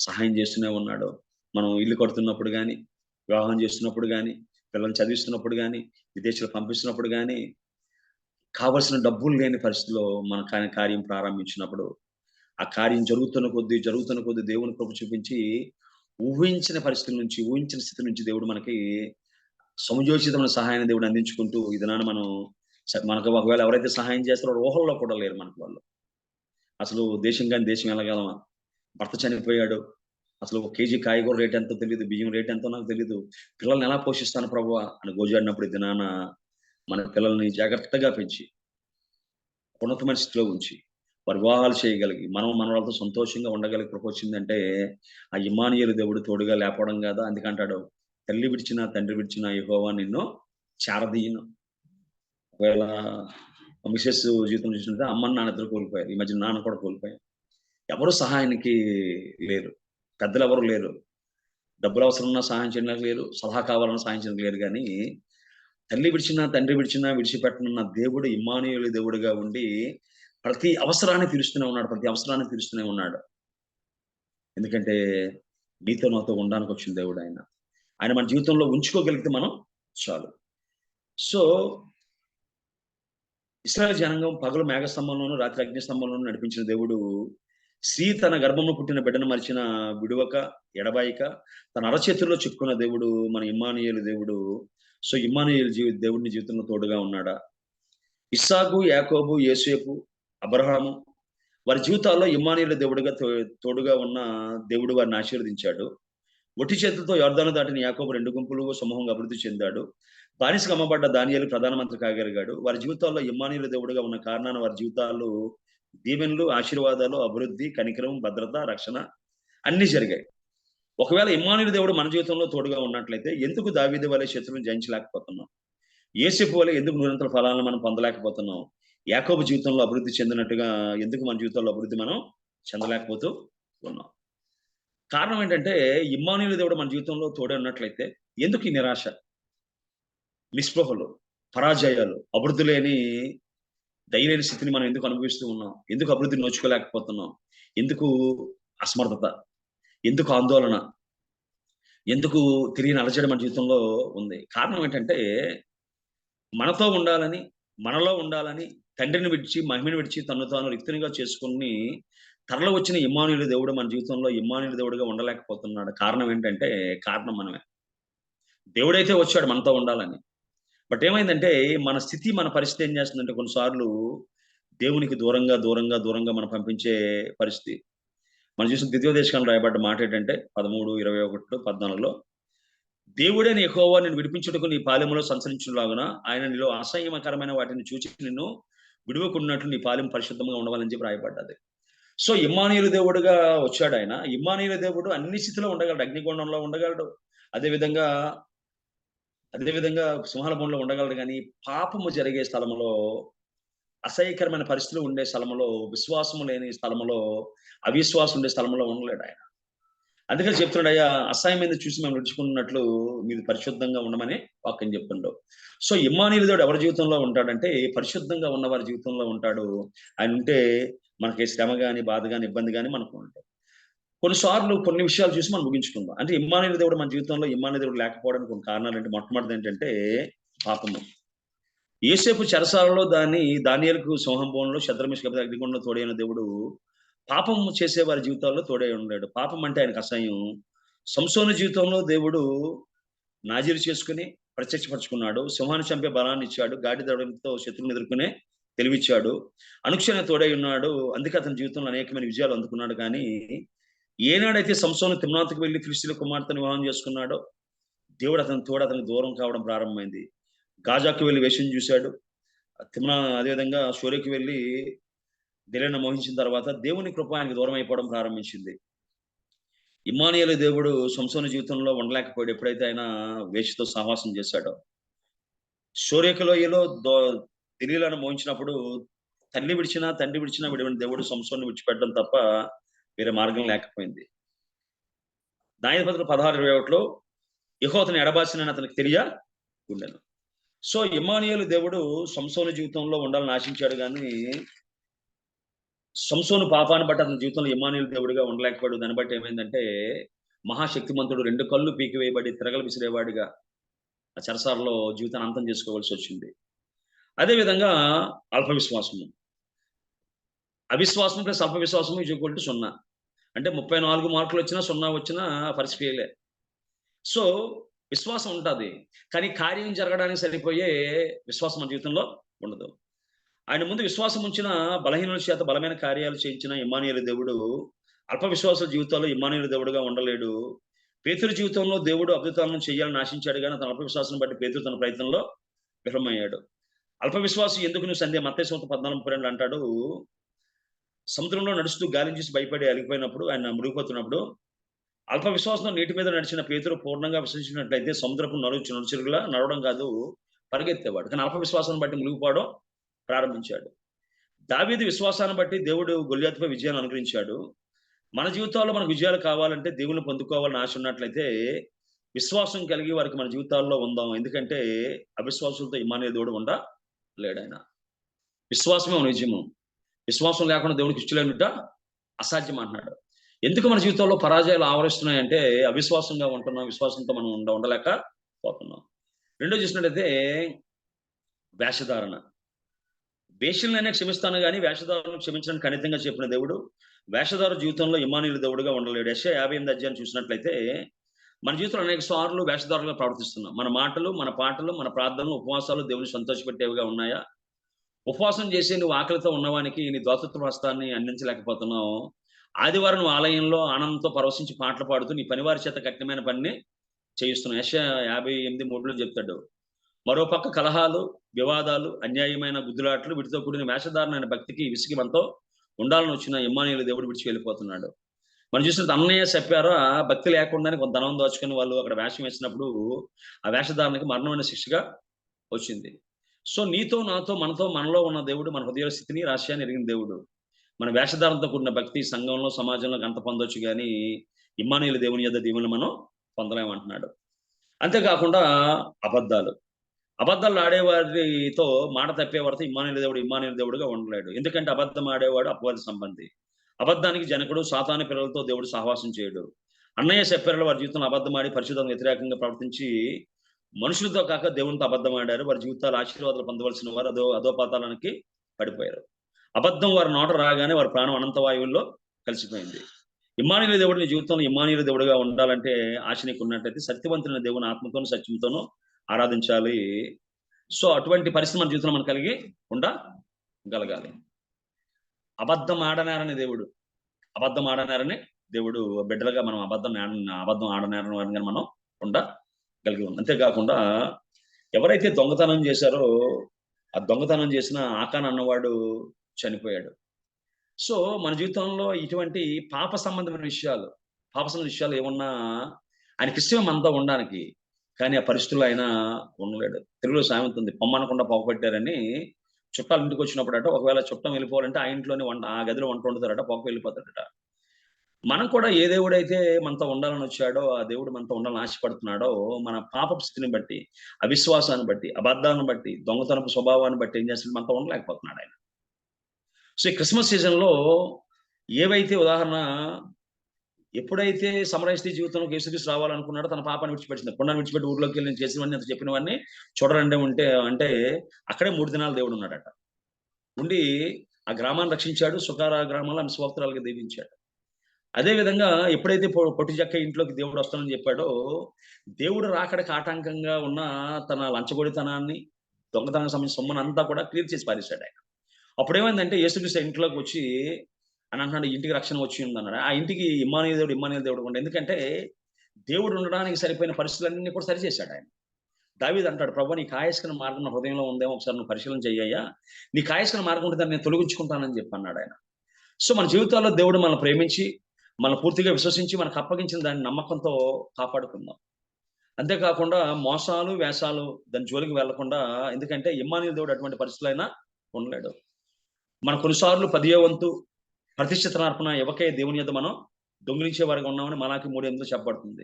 సహాయం చేస్తూనే ఉన్నాడు. మనం ఇల్లు కడుతున్నప్పుడు కానీ, వివాహం చేస్తున్నప్పుడు కానీ, పిల్లల్ని చదివిస్తున్నప్పుడు కానీ, విదేశాలు పంపిస్తున్నప్పుడు కానీ, కావలసిన డబ్బులు లేని పరిస్థితిలో మన కార్యం ప్రారంభించినప్పుడు ఆ కార్యం జరుగుతున్న కొద్దీ దేవుని కృప చూపించి ఊహించిన స్థితి నుంచి దేవుడు మనకి సముజోచితమైన సహాయాన్ని దేవుడు అందించుకుంటూ ఇదనాన్ని మనకు ఒకవేళ ఎవరైతే సహాయం చేస్తారో ఊహల్లో కూడా లేరు మనకు వాళ్ళు. అసలు దేశం వెళ్ళగలమా? భర్త చనిపోయాడు, అసలు 1 కేజీ కాయగూర రేట్ ఎంతో తెలియదు, బియ్యం రేట్ ఎంతో నాకు తెలియదు, పిల్లల్ని ఎలా పోషిస్తాను ప్రభువా అని గోజాడినప్పుడు దినాన మన పిల్లల్ని జాగ్రత్తగా పెంచి ఉన్నతమైన స్థితిలో ఉంచి వారి వివాహాలు చేయగలిగి మన వాళ్ళతో సంతోషంగా ఉండగలిగి కృప వచ్చిందంటే ఆ ఇమ్మానుయేలు దేవుడు తోడుగా లేపడం కదా. అందుకంటాడు తల్లి విడిచినా తండ్రి విడిచినా యెహోవా నిన్ను చేరదీయను. ఒకవేళ మిసెస్ జీవితం చూసినట్టు అమ్మని నాన్న ఇద్దరు కోల్పోయారు. ఈ మధ్య నాన్న కూడా కోల్పోయారు. ఎవరు సహాయానికి లేరు, పెద్దలు ఎవరు లేరు. డబ్బులు అవసరం ఉన్నా సహాయం చేయడానికి లేరు, సలహా కావాలన్నా సహాయం చేయడానికి లేరు. కానీ తల్లి విడిచినా తండ్రి విడిచినా విడిచిపెట్టనున్న దేవుడు ఇమ్మానుయేలు దేవుడుగా ఉండి ప్రతి అవసరాన్ని తీరుస్తూనే ఉన్నాడు. ఎందుకంటే నీతో నాతో ఉండడానికి వచ్చిన దేవుడు ఆయన మన జీవితంలో ఉంచుకోగలిగితే మనం చాలు. సో ఇశ్రాయేలు జనాంగం పగలు మేఘస్తంభంలోను రాత్రి అగ్నిస్తంభంలోను నడిపించిన దేవుడు స్త్రీ తన గర్భంలో పుట్టిన బిడ్డను మరిచిన విడువక, ఎడబాయిక, తన అరచేతుల్లో చిక్కున్న దేవుడు మన ఇమ్మానుయేలు దేవుడు. సో ఇమ్మానుయేలు దేవుడిని జీవితంలో తోడుగా ఉన్నాడా? ఇస్సాకు, యాకోబు, యోసేపు, అబ్రహాము వారి జీవితాల్లో ఇమ్మానుయేలు దేవుడుగా తోడుగా ఉన్న దేవుడు వారిని ఆశీర్వదించాడు. ఒట్టి చేతులతో యోర్దాను దాటిన యాకోబు 2 గుంపులు సమూహంగా అభివృద్ధి చెందాడు. బానిసకు అమ్మబడ్డ దానియేలు ప్రధానమంత్రి కాగలిగాడు. వారి జీవితాల్లో ఇమ్మానుయేలు దేవుడుగా ఉన్న కారణాన వారి జీవితాల్లో దీవెనలు, ఆశీర్వాదాలు, అభివృద్ధి, కనికరం, భద్రత, రక్షణ అన్ని జరిగాయి. ఒకవేళ ఇమ్మానుయేలు దేవుడు మన జీవితంలో తోడుగా ఉన్నట్లయితే ఎందుకు దావీదు వలె శత్రువులను జయించలేకపోతున్నాం? యోసేపు వలె ఎందుకు నిరంతర ఫలాలను మనం పొందలేకపోతున్నాం? యాకోబు జీవితంలో అభివృద్ధి చెందినట్టుగా ఎందుకు మన జీవితంలో అభివృద్ధి మనం చెందలేకపోతూ ఉన్నాం? కారణం ఏంటంటే ఇమ్మానుయేలు దేవుడు మన జీవితంలో తోడే ఉన్నట్లయితే ఎందుకు ఈ నిరాశ, నిస్పృహలు, పరాజయాలు, అభివృద్ధి లేని దయలేని స్థితిని మనం ఎందుకు అనుభవిస్తూ ఉన్నాం? ఎందుకు అభివృద్ధి నోచుకోలేకపోతున్నాం? ఎందుకు అసమర్థత, ఎందుకు ఆందోళన, ఎందుకు తిరిగి అలజడి మన జీవితంలో ఉంది? కారణం ఏంటంటే మనతో ఉండాలని, మనలో ఉండాలని తండ్రిని విడిచి, మహిమను విడిచి తను తాను రిక్తునిగా చేసుకుని తరలి వచ్చిన ఇమ్మానుయేలు దేవుడు మన జీవితంలో ఇమ్మానుయేలు దేవుడిగా ఉండలేకపోతున్నాడు. కారణం ఏంటంటే కారణం మనమే. దేవుడైతే వచ్చాడు మనతో ఉండాలని. బట్ ఏమైందంటే మన స్థితి, మన పరిస్థితి ఏం చేస్తుందంటే కొన్నిసార్లు దేవునికి దూరంగా దూరంగా దూరంగా మనం పంపించే పరిస్థితి. మనం చూసిన ద్వితీయోపదేశకాండలో రాయబడ్డ మాట ఏంటంటే 13:21, 14లో దేవుడే నీ యెహోవా నిన్ను విడిపించుటకు నీ పాలెములో సంచరించులాగున ఆయన నీలో అసహ్యకరమైన వాటిని చూచి నిన్ను విడువకున్నట్లు నీ పాలెం పరిశుద్ధంగా ఉండవాలని చెప్పి రాయబడ్డది. సో ఇమ్మానుయేలు దేవుడుగా వచ్చాడు ఆయన. ఇమ్మానుయేలు దేవుడు అన్ని స్థితిలో ఉండగలడు. అగ్నిగుండంలో ఉండగలడు, అదేవిధంగా సింహాల బోన్లో ఉండగలడు. కానీ పాపము జరిగే స్థలంలో, అసహ్యకరమైన పరిస్థితులు ఉండే స్థలంలో, విశ్వాసము లేని స్థలంలో, అవిశ్వాసం ఉండే స్థలంలో ఉండలేడు ఆయన. అందుకని చెప్తున్నాడు, అయ్యా అసహ్యమైన చూసి మేము నడుచుకున్నట్లు మీరు పరిశుద్ధంగా ఉండమని వాక్యం చెప్తుండవు. సో ఇమ్మానుయేలు దేవుడు ఎవరి జీవితంలో ఉంటాడంటే పరిశుద్ధంగా ఉన్న వారి జీవితంలో ఉంటాడు. ఆయన ఉంటే మనకి శ్రమ కానీ, బాధ కానీ, ఇబ్బంది కానీ మనకు ఉంటాయి. కొన్నిసార్లు కొన్ని విషయాలు చూసి మనం ముగించుకుందాం. అంటే ఇమ్మానుయేలు దేవుడు మన జీవితంలో ఇమ్మానుయేలు దేవుడు లేకపోవడానికి కొన్ని కారణాలు అంటే మొట్టమొదటిది ఏంటంటే పాపము. యోసేపు చెరసాలలో దానియేలుకు సింహంబోన్లో, శద్రక్ మేషక్ అగ్నిగుండంలో తోడైన దేవుడు పాపం చేసే వారి జీవితాల్లో తోడై ఉన్నాడు. పాపం అంటే ఆయనకు అసహ్యం. సంసోను జీవితంలో దేవుడు నాజీరు చేసుకుని ప్రత్యక్షపరుచుకున్నాడు. సింహాన్ని చంపే బలాన్ని ఇచ్చాడు. గాడి దవడంతో శత్రువుని ఎదుర్కొనే తెలివిచ్చాడు. అనుక్షణ తోడై ఉన్నాడు. అందుకే అతని జీవితంలో అనేకమైన విజయాలు అందుకున్నాడు. కానీ ఏనాడైతే సంసోను తిమ్నాతుకు వెళ్ళి ఫిలిష్తీయుల కుమార్తెను వివాహం చేసుకున్నాడో దేవుడు అతనికి దూరం కావడం ప్రారంభమైంది. గాజాకు వెళ్ళి వేషం చూశాడు. అదేవిధంగా షోరేకి వెళ్ళి దెలీలాను మోహించిన తర్వాత దేవుని కృప ఆయనకు దూరం అయిపోవడం ప్రారంభించింది. ఇమ్మానుయేలు దేవుడు సంసోను జీవితంలో ఉండలేకపోయాడు ఎప్పుడైతే ఆయన వేషతో సహవాసం చేశాడో. షోరేకు లోయలో దెలీలాను మోహించినప్పుడు తండ్రి విడిచినా విడివని దేవుడు సంసోను విడిచిపెట్టడం తప్ప వేరే మార్గం లేకపోయింది. న్యాయాధిపతులు 16:21లో యెహోవా అతని ఎడబాసినని అతనికి తెలియకుండెను. సో ఇమ్మానుయేలు దేవుడు సంసోను జీవితంలో ఉండాలని ఆశించాడు. కానీ సంసోను పాపాన్ని బట్టి అతని జీవితంలో ఇమ్మానుయేలు దేవుడిగా ఉండలేకపోయాడు. దాన్ని బట్టి ఏమైందంటే మహాశక్తిమంతుడు 2 కళ్ళు పీకివేయబడి తిరగలు విసిరేవాడిగా ఆ చెరసాలలో జీవితాన్ని అంతం చేసుకోవాల్సి వచ్చింది. అదేవిధంగా అల్ప విశ్వాసము, అవిశ్వాసం ప్లస్ అల్ప విశ్వాసము ఈక్వల్ టు 0. అంటే 34 మార్కులు వచ్చినా 0 వచ్చినా పరిస్థితి ఫెయిలే. సో విశ్వాసం ఉంటుంది, కానీ కార్యం జరగడానికి సరిపోయే విశ్వాసం మన జీవితంలో ఉండదు. ఆయన ముందు విశ్వాసం ఉంచిన బలహీనుల చేత బలమైన కార్యాలు చేయించిన ఇమ్మానుయేలు దేవుడు అల్ప విశ్వాస జీవితాల్లో ఇమ్మానుయేలు దేవుడుగా ఉండలేడు. పేతురు జీవితంలో దేవుడు అద్భుతాలను చేయాలని ఆశించాడు, కానీ తన అల్ప విశ్వాసం బట్టి పేతురు తన ప్రయత్నంలో విఫలమయ్యాడు. అల్ప విశ్వాసం ఎందుకు నువ్వు సంధ్య మత్తయి 14:32 అంటాడు, సముద్రంలో నడుస్తూ గాలిని చూసి భయపడి అలిగిపోయినప్పుడు, ఆయన మునిగిపోతున్నప్పుడు అల్ప విశ్వాసంతో నీటి మీద నడిచిన పేతురు పూర్ణంగా విశ్వసించినట్లయితే సముద్రపు నడుచురుగులా నడవడం కాదు పరిగెత్తేవాడు. కానీ అల్ప విశ్వాసాన్ని బట్టి మునిగిపోవడం ప్రారంభించాడు. దావీదు విశ్వాసాన్ని బట్టి దేవుడు గొల్యాతుపై విజయాన్ని అనుగ్రహించాడు. మన జీవితాల్లో మనకు విజయాలు కావాలంటే దేవుని పొందుకోవాలని ఆశ ఉన్నట్లయితే విశ్వాసం కలిగి వారికి మన జీవితాల్లో ఉందాం. ఎందుకంటే అవిశ్వాసులతో ఇమ్మానుయేలు దేవుడు ఉండలేడు. ఆయన విశ్వాసమే విజయము. విశ్వాసం లేకుండా దేవుడికి ఇష్టలేనుట అసాధ్యం అంటున్నాడు. ఎందుకు మన జీవితంలో పరాజయాలు ఆవరిస్తున్నాయంటే అవిశ్వాసంగా ఉంటున్నాం, విశ్వాసంతో మనం ఉండలేకపోతున్నాం. రెండో చూసినట్టయితే వేషధారణ. వేషలైనా క్షమిస్తాను కానీ వేషధారులను క్షమించడానికి ఖచ్చితంగా చెప్పిన దేవుడు వేషధారు జీవితంలో ఇమ్మానుయేలు దేవుడుగా ఉండలేడు. యెషయా 58 చూసినట్లయితే మన జీవితంలో అనేక సార్లు వేషధారులుగా ప్రవర్తిస్తున్నాం. మన మాటలు, మన పాటలు, మన ప్రార్థనలు, ఉపవాసాలు దేవుని సంతోషపెట్టేవిగా ఉన్నాయా? ఉపవాసం చేసి నువ్వు ఆకలితో ఉన్నవానికి నీ దోతత్వ హస్తాన్ని అందించలేకపోతున్నావు. ఆదివారం నువ్వు ఆలయంలో ఆనందంతో పరవశించి పాటలు పాడుతూ నీ పనివారి చేత కఠినమైన పనిని చేయిస్తున్నావు. యెషయా 58:3 చెప్తాడు. మరోపక్క కలహాలు, వివాదాలు, అన్యాయమైన గుద్దులాట్లు, వీటితో కూడిన వేషధారణ భక్తికి విసిగి మనతో ఉండాలని వచ్చిన ఇమ్మానుయేలు దేవుడు విడిచి వెళ్ళిపోతున్నాడు. మనం చూసినట్టు అన్నయ్య చెప్పారో భక్తి లేకుండానే కొంత ధనం దోచుకుని వాళ్ళు అక్కడ వేషం వేసినప్పుడు ఆ వేషధారణకి మరణమైన శిక్షగా వచ్చింది. సో నీతో, నాతో, మనలో ఉన్న దేవుడు మన హృదయ స్థితిని, రహస్యాన్ని ఎరిగిన దేవుడు. మన వేషధారణతో కూడిన భక్తి సంఘంలో, సమాజంలో గంట పొందొచ్చు, కానీ ఇమ్మానుయేలు దేవుని యొద్ద దీవెనలు మనం పొందలేమంటున్నాడు. అంతేకాకుండా అబద్ధాలు ఆడేవారితో మాట తప్పేవారితో ఇమ్మానుయేలు దేవుడుగా ఉండలేడు. ఎందుకంటే అబద్ధం ఆడేవాడు అపవాది సంబంధి. అబద్ధానికి జనకుడు, సాతాను పిల్లలతో దేవుడు సహవాసం చేయడు. అన్నయ్య చెప్పారు వారి జీవితంలో అబద్ధం ఆడి పరిశుద్ధంగా వ్యతిరేకంగా ప్రవర్తించి మనుషులతో కాక దేవునితో అబద్ధం ఆడారు. వారి జీవితాలు ఆశీర్వాదాలు పొందవలసిన వారు అధోపాతాళానికి పడిపోయారు. అబద్ధం వారి నోట రాగానే వారి ప్రాణం అనంత వాయువుల్లో కలిసిపోయింది. ఇమ్మానుయేలు దేవుడు నీ జీవితంలో ఇమ్మానుయేలు దేవుడుగా ఉండాలంటే ఆశ నీకు ఉన్నట్టయితే సత్యవంతులైన దేవుని ఆత్మతోనూ సత్యంతోనూ ఆరాధించాలి. సో అటువంటి పరిస్థితి మన జీవితంలో మనం కలిగి ఉండగలగాలి. అబద్ధం ఆడనారని దేవుడు బిడ్డలుగా మనం అబద్ధం ఆడనారని వారిని మనం ఉండగలిగి ఉన్నాం. అంతేకాకుండా ఎవరైతే దొంగతనం చేశారో ఆ దొంగతనం చేసిన ఆకాన్ అన్నవాడు చనిపోయాడు. సో మన జీవితంలో ఇటువంటి పాప సంబంధమైన విషయాలు ఏమన్నా ఆయనకి ఇష్టం మనతో ఉండడానికి, కానీ ఆ పరిస్థితుల్లో ఆయన ఉండలేడు. తెలుగులో సామెత ఉంది, పొమ్మనకుండా పోగొట్టారని. చుట్టాలు ఇంటికి వచ్చినప్పుడట ఒకవేళ చుట్టం వెళ్ళిపోవాలంటే ఆ ఇంట్లోనే ఆ గదిలో వంట వండుతారట, పోక వెళ్ళిపోతాడట. మనం కూడా ఏ దేవుడైతే మనతో ఉండాలని వచ్చాడో, ఆ దేవుడు మనతో ఉండాలని ఆశపడుతున్నాడో, మన పాపపు స్థితిని బట్టి, అవిశ్వాసాన్ని బట్టి, అబద్ధాన్ని బట్టి, దొంగతనపు స్వభావాన్ని బట్టి ఏం చేస్తాడు, మనతో ఉండలేకపోతున్నాడు ఆయన. సో ఈ క్రిస్మస్ సీజన్లో ఏవైతే ఉదాహరణ ఎప్పుడైతే సమరస్తి జీవితంలో యేసుక్రీస్తు రావాలనుకున్నాడో తన పాపాన్ని విడిచిపెట్టింది. కొండను విడిచిపెట్టి ఊర్లోకి వెళ్ళి నేను చేసినవన్నీ అంత చెప్పినవన్నీ చూడరండి అంటే అక్కడే 3 దినాలు దేవుడు ఉన్నాడట. ఉండి ఆ గ్రామాన్ని రక్షించాడు. సుకార గ్రామంలో ఆమె స్వోత్రాలుగా దీవించాడు. అదే విధంగా ఎప్పుడైతే పొట్టి చెక్క ఇంట్లోకి దేవుడు వస్తానని చెప్పాడో, దేవుడు రాకడకి ఆటంకంగా ఉన్న తన లంచగొడితనాన్ని, దొంగతనానికి సంబంధించిన సొమ్మును అంతా కూడా క్లియర్ చేసి పారేశాడు ఆయన. అప్పుడు ఏమైందంటే యేసుక్రీస్తు ఇంట్లోకి వచ్చి అని అంటున్నాడు, ఇంటికి రక్షణ వచ్చి ఉంది అన్నాడు. ఆ ఇంటికి ఇమ్మానుయేలు దేవుడు ఉండే. ఎందుకంటే దేవుడు ఉండడానికి సరిపోయిన పరిస్థితులన్నీ కూడా సరిచేశాడు ఆయన. దావీదు అంటాడు, ప్రభు నీ కాయస్కరణ మార్గం నా హృదయంలో ఉందేమో ఒకసారి నువ్వు పరిశీలన చెయ్యయ్యా, నీ కాయస్కరణ మార్గం ఉంటే దాన్ని నేను తొలగించుకుంటానని చెప్పి అన్నాడు ఆయన. సో మన జీవితాల్లో దేవుడు మనల్ని ప్రేమించి, మనం పూర్తిగా విశ్వసించి, మనకు అప్పగించిన దాన్ని నమ్మకంతో కాపాడుకుందాం. అంతేకాకుండా మోసాలు వేషాలు దాని జోలికి వెళ్లకుండా, ఎందుకంటే ఇమ్మానుయేలు దేవుడు అటువంటి పరిస్థితులైనా ఉండలేడు. మనం కొన్నిసార్లు 10వ వంతు ప్రతిష్ఠితనార్పణ ఇవ్వకే దేవుని యొద్ద మనం దొంగిలించే వారిగా ఉన్నామని మలాకి 3:8 చెప్పబడుతుంది.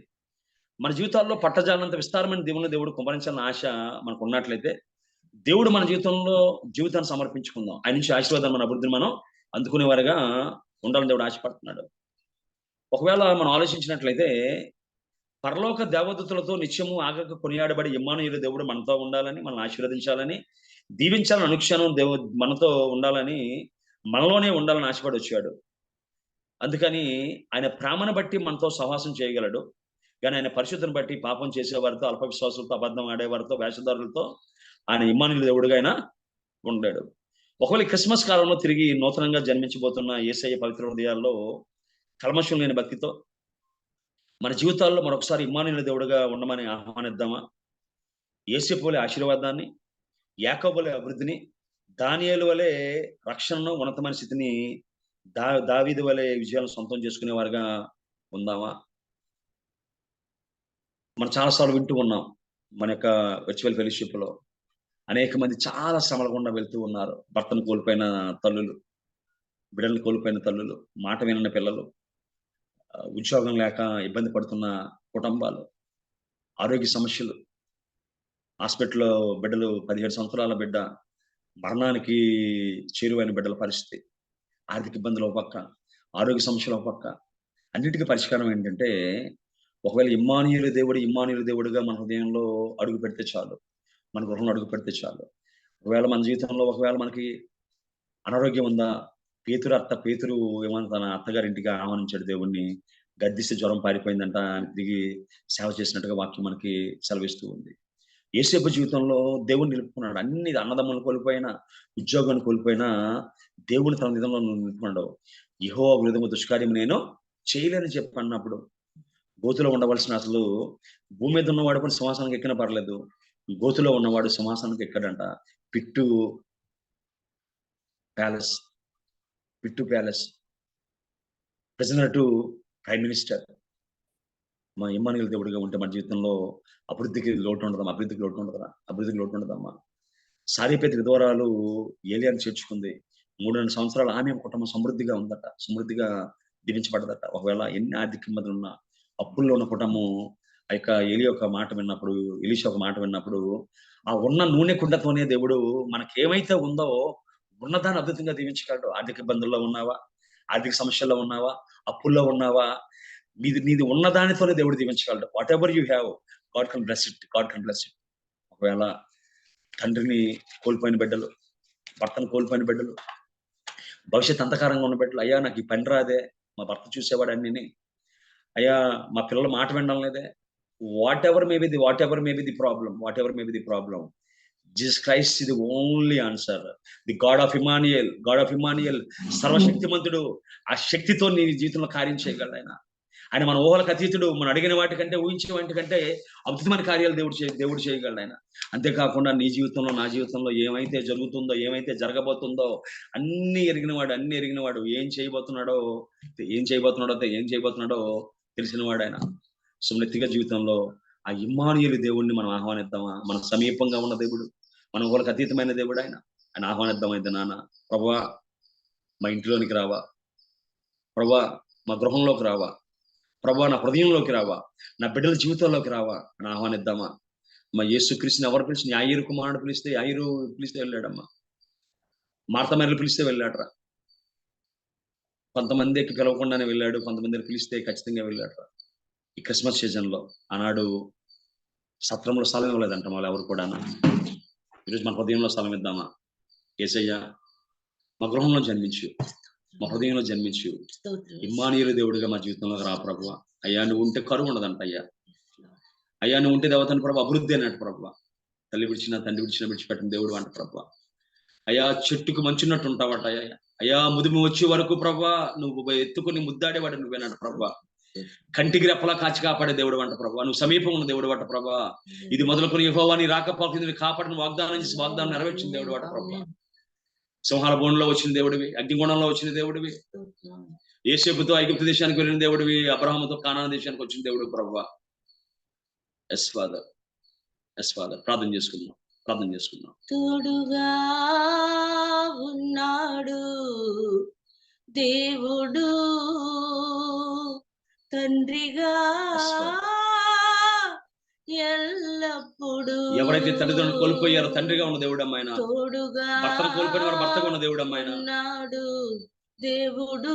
మన జీవితాల్లో పట్టజాలంత విస్తారమైన దేవుడు కుమరించాలని ఆశ మనకు ఉన్నట్లయితే, దేవుడు మన జీవితాన్ని సమర్పించుకుందాం. ఆయన నుంచి ఆశీర్వాదం, మన అభివృద్ధిని మనం అందుకునే వారిగా ఉండాలని దేవుడు ఆశపడుతున్నాడు. ఒకవేళ మనం ఆలోచించినట్లయితే, పరలోక దేవదూతలతో నిత్యము ఆగక కొనియాడబడి ఇమ్మానుయేలు దేవుడు మనతో ఉండాలని, మనల్ని ఆశీర్వదించాలని, దీవించాలని, అనుక్షణం మనతో ఉండాలని, మనలోనే ఉండాలని ఆశపడి వచ్చాడు. అందుకని ఆయన ప్రేమను బట్టి మనతో సహవాసం చేయగలడు. కానీ ఆయన పరిశుద్ధిని బట్టి పాపం చేసేవారితో, అల్ప విశ్వాసులతో, అబద్ధం ఆడేవారితో, వేషధారులతో ఆయన ఇమ్మానుయేలు దేవుడుగా ఆయన ఉండలేడు. ఒకవేళ క్రిస్మస్ కాలంలో తిరిగి నూతనంగా జన్మించబోతున్న యేసయ్య పవిత్ర హృదయాల్లో కల్మషం లేని భక్తితో మన జీవితాల్లో మరొకసారి ఇమ్మానుయేలు దేవుడుగా ఉండమని ఆహ్వానిద్దామా? యేసేపు వలె ఆశీర్వాదాన్ని, యాకోబు వలె అభివృద్ధిని, దానియేలు వలె రక్షణను, ఉన్నతమైన స్థితిని, దావీదు వలె విజయాలను సొంతం చేసుకునే వారుగా ఉందామా? మనం చాలాసార్లు వింటూ ఉన్నాం, మన యొక్క వర్చువల్ ఫెలోషిప్ లో అనేక మంది చాలా శ్రమల గుండా వెళ్తూ ఉన్నారు. భర్తను కోల్పోయిన తల్లులు, బిడ్డలను కోల్పోయిన తల్లులు, మాట వినని పిల్లలు, ఉద్యోగం లేక ఇబ్బంది పడుతున్న కుటుంబాలు, ఆరోగ్య సమస్యలు, హాస్పిటల్లో బిడ్డలు, 17 సంవత్సరాల బిడ్డ మరణానికి చేరువైన బిడ్డల పరిస్థితి, ఆర్థిక ఇబ్బందులు ఒక పక్క, ఆరోగ్య సమస్యలు ఒక పక్క. అన్నిటికీ పరిష్కారం ఏంటంటే, ఒకవేళ ఇమ్మానుయేలు దేవుడుగా మన హృదయంలో అడుగు పెడితే చాలు, మన గృహంలో అడుగు పెడితే చాలు. ఒకవేళ మన జీవితంలో మనకి అనారోగ్యం ఉందా, పేతురు ఏమన్నా తన అత్తగారింటికి ఆహ్వానించాడు దేవుణ్ణి, గద్దిస్తే జ్వరం పారిపోయిందంట, తిరిగి సేవ చేసినట్టుగా వాక్యం మనకి సెలవిస్తూ ఉంది. యేసేపు జీవితంలో దేవుణ్ణి నిలుపుకున్నాడు. అన్ని అన్నదమ్ములను కోల్పోయినా, ఉద్యోగాన్ని కోల్పోయినా దేవుని తన విధంలో నిలుపుకున్నాడు. యెహోవా విరుద్ధంగా దుష్కార్యం నేను చేయలేని చెప్పి అన్నప్పుడు, గోతులో ఉండవలసిన అసలు భూమి మీద ఉన్నవాడు కూడా సింహాసనానికి ఎక్కినా పర్లేదు, గోతులో ఉన్నవాడు సింహాసనానికి ఎక్కడంట. Pit palace, president to prime minister. మా ఇమ్మానుయేలు దేవుడిగా ఉంటే మన జీవితంలో అభివృద్ధికి లోటు ఉండదమ్మా. సారీపేత విధవరాలు ఏలియాను చేర్చుకుంది. 3 సంవత్సరాలు ఆమె కుటుంబం సమృద్ధిగా ఉందట, సమృద్ధిగా దీవించబడదట. ఒకవేళ ఎన్ని ఆర్థిక ఇబ్బందులు ఉన్నా, అప్పుల్లో ఉన్న కుటుంబం ఆ యొక్క ఎలి ఒక మాట విన్నప్పుడు, ఎలీషా ఒక మాట విన్నప్పుడు, ఆ ఉన్న నూనె కుండతోనే దేవుడు మనకేమైతే ఉందో ఉన్నదాన్ని అద్భుతంగా దీవించగలడు. ఆర్థిక ఇబ్బందుల్లో ఉన్నావా, ఆర్థిక సమస్యల్లో ఉన్నావా, అప్పుల్లో ఉన్నావా, నీది ఉన్నదానితోనే దేవుడు దీవించగలడు. Whatever you have, God can bless it, God can bless it. ఒకవేళ తండ్రిని కోల్పోయిన బిడ్డలు, భర్తను కోల్పోయిన బిడ్డలు, భవిష్యత్ అంధకారంగా ఉన్న బిడ్డలు, అయ్యా నాకు ఈ పని రాదే, మా భర్త చూసేవాడు అన్నిని, అయ్యా మా పిల్లలు మాట వినడం లేదే, what ever may be the problem, Jesus Christ is the only answer. The God of Emmanuel, సర్వశక్తిమంతుడు. ఆ శక్తితో నీ జీవితంలో కార్యం చేయగలడు ఆయన మన ఊహలకు అతీతుడు. మనం అడిగిన వాటికంటే, ఊహించిన వాటికంటే అద్భుతమైన కార్యాలు దేవుడు చేయగలడు ఆయన. అంతేకాకుండా నీ జీవితంలో, నా జీవితంలో ఏమైతే జరుగుతుందో, ఏమైతే జరగబోతుందో అన్ని ఎరిగినవాడు. ఏం చేయబోతున్నాడో తెలిసినవాడు ఆయన. సుమనెత్తిగా జీవితంలో ఆ ఇమ్మానుయేలు దేవుణ్ణి మనం ఆహ్వానిద్దామా? మన సమీపంగా ఉన్న దేవుడు, మన ఊహలకు అతీతమైన దేవుడు ఆయన ఆహ్వానిద్దామైతే, నాన్న ప్రభువా మా ఇంట్లోనికి రావా, ప్రభువా మా గృహంలోకి రావా, ప్రభువా నా హృదయంలోకి రావా, నా బిడ్డల జీవితంలోకి రావా అని ఆహ్వానిద్దామా? మా యేసుక్రీస్తుని ఎవరు పిలిచి, యాయిరు కుమారుడు పిలిస్తే వెళ్ళాడమ్మా. మార్త మరియలు పిలిస్తే వెళ్ళాడరా. కొంతమందికి పిలవకుండానే వెళ్ళాడు, కొంతమందిని పిలిస్తే ఖచ్చితంగా వెళ్ళాడరా. ఈ క్రిస్మస్ సీజన్ లో ఆనాడు సత్రంలో స్థలం ఇవ్వలేదంట వాళ్ళు ఎవరు కూడా. ఈరోజు మన హృదయంలో స్థలం ఇద్దామా? యేసయ్య మా గృహంలో జన్మించు, మా హృదయంలో జన్మించు, ఇమ్మానుయేలు దేవుడిగా మా జీవితంలోకి రా ప్రభువా. అయ్యా నువ్వు ఉంటే కరువు ఉండదంట. అయ్యా నువ్వు ఉంటే దేవతని ప్రభు అభివృద్ధి అన్నట్టు ప్రభువా. తల్లి విడిచిన తండ్రి విడిచిపెట్టిన దేవుడు అంట ప్రభువా. అయ్యా చెట్టుకు మంచున్నట్టు ఉంటావట. అయ్యా ముదిమి వచ్చే వరకు ప్రభువా నువ్వు ఎత్తుకుని ముద్దాడేవాడు నువ్వేనంట ప్రభువా. కంటికి రెప్పలా కాచి కాపాడే దేవుడు అంట ప్రభువా. నువ్వు సమీపం ఉన్న దేవుడు అంట ప్రభువా. ఇది మొదలుకొని యెహోవా నీ రాకపోకలు కాపాడిన వాగ్దానం నెరవేర్చిన దేవుడు అంట ప్రభువా. సింహాల బోన్లో వచ్చిన దేవుడివి, అగ్నిగుణంలో వచ్చిన దేవుడివి, యోసేపుతో ఐగుప్తు దేశానికి వెళ్ళిన దేవుడివి, అబ్రహాముతో కానాను దేశానికి వచ్చిన దేవుడు ప్రభువా. ఎస్ ఫాదర్ ప్రార్థన చేసుకుందాం. తోడుగా ఉన్నాడు దేవుడు, తండ్రిగా ఎల్లప్పుడు. ఎవరైతే తల్లిదండ్రులు కోల్పోయారో తండ్రిగా ఉన్న దేవుడు అమ్మాయిన, తోడుగా భర్తను కోల్పోయిన వారు భర్తగా ఉన్న దేవుడు అమ్మాయిన, ఉన్నాడు దేవుడు.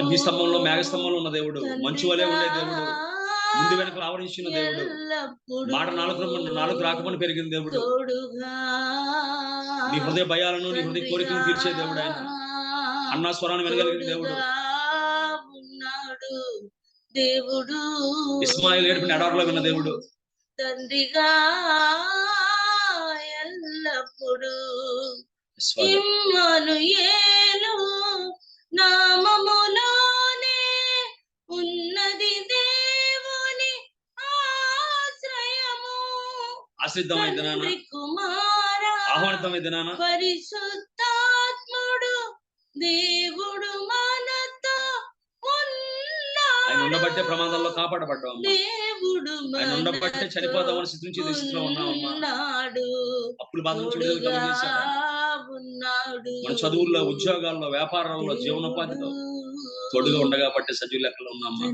అగ్ని స్తంభంలో మేఘ స్తంభంలో ఉన్న దేవుడు, మంచు వలె ఉండే దేవుడు, ముందు వెనకలు ఆవరించిన దేవుడు, మాట నాలుగు రాకపోని పెరిగిన దేవుడు, నీ హృదయ భయాలను నీ హృదయ కోరికలను తీర్చే దేవుడు ఆయన, అన్నా స్వరాన్ని వినగలిగిన దేవుడు, దేవుడు ఇస్మాయిల్ ఏడుపుని ఎడారిలో విన్న దేవుడు, తండ్రిగా ఎల్లప్పుడు. ఇమ్మానుయేలు నామములోనే ఉన్నది దేవుని ఆశ్రయము. తండ్రి కుమార ఆహ్వానితమైంది పరిశుద్ధాత్ముడు దేవుడు మనతో ఆయన ఉండబట్టే ప్రమాదాల్లో కాపాడబడ్డాం. దేవుడు ఆయన ఉండబట్టే చనిపోదామని స్థితి నుంచి స్థితిలో ఉన్నాడు. అప్పుల బాధ నుంచి మన చదువుల్లో, ఉద్యోగాల్లో, వ్యాపారాల్లో, జీవనోపాధిలో తోడుగా ఉండగా బట్టే సజీవ లెక్కలో ఉన్నామ్మా.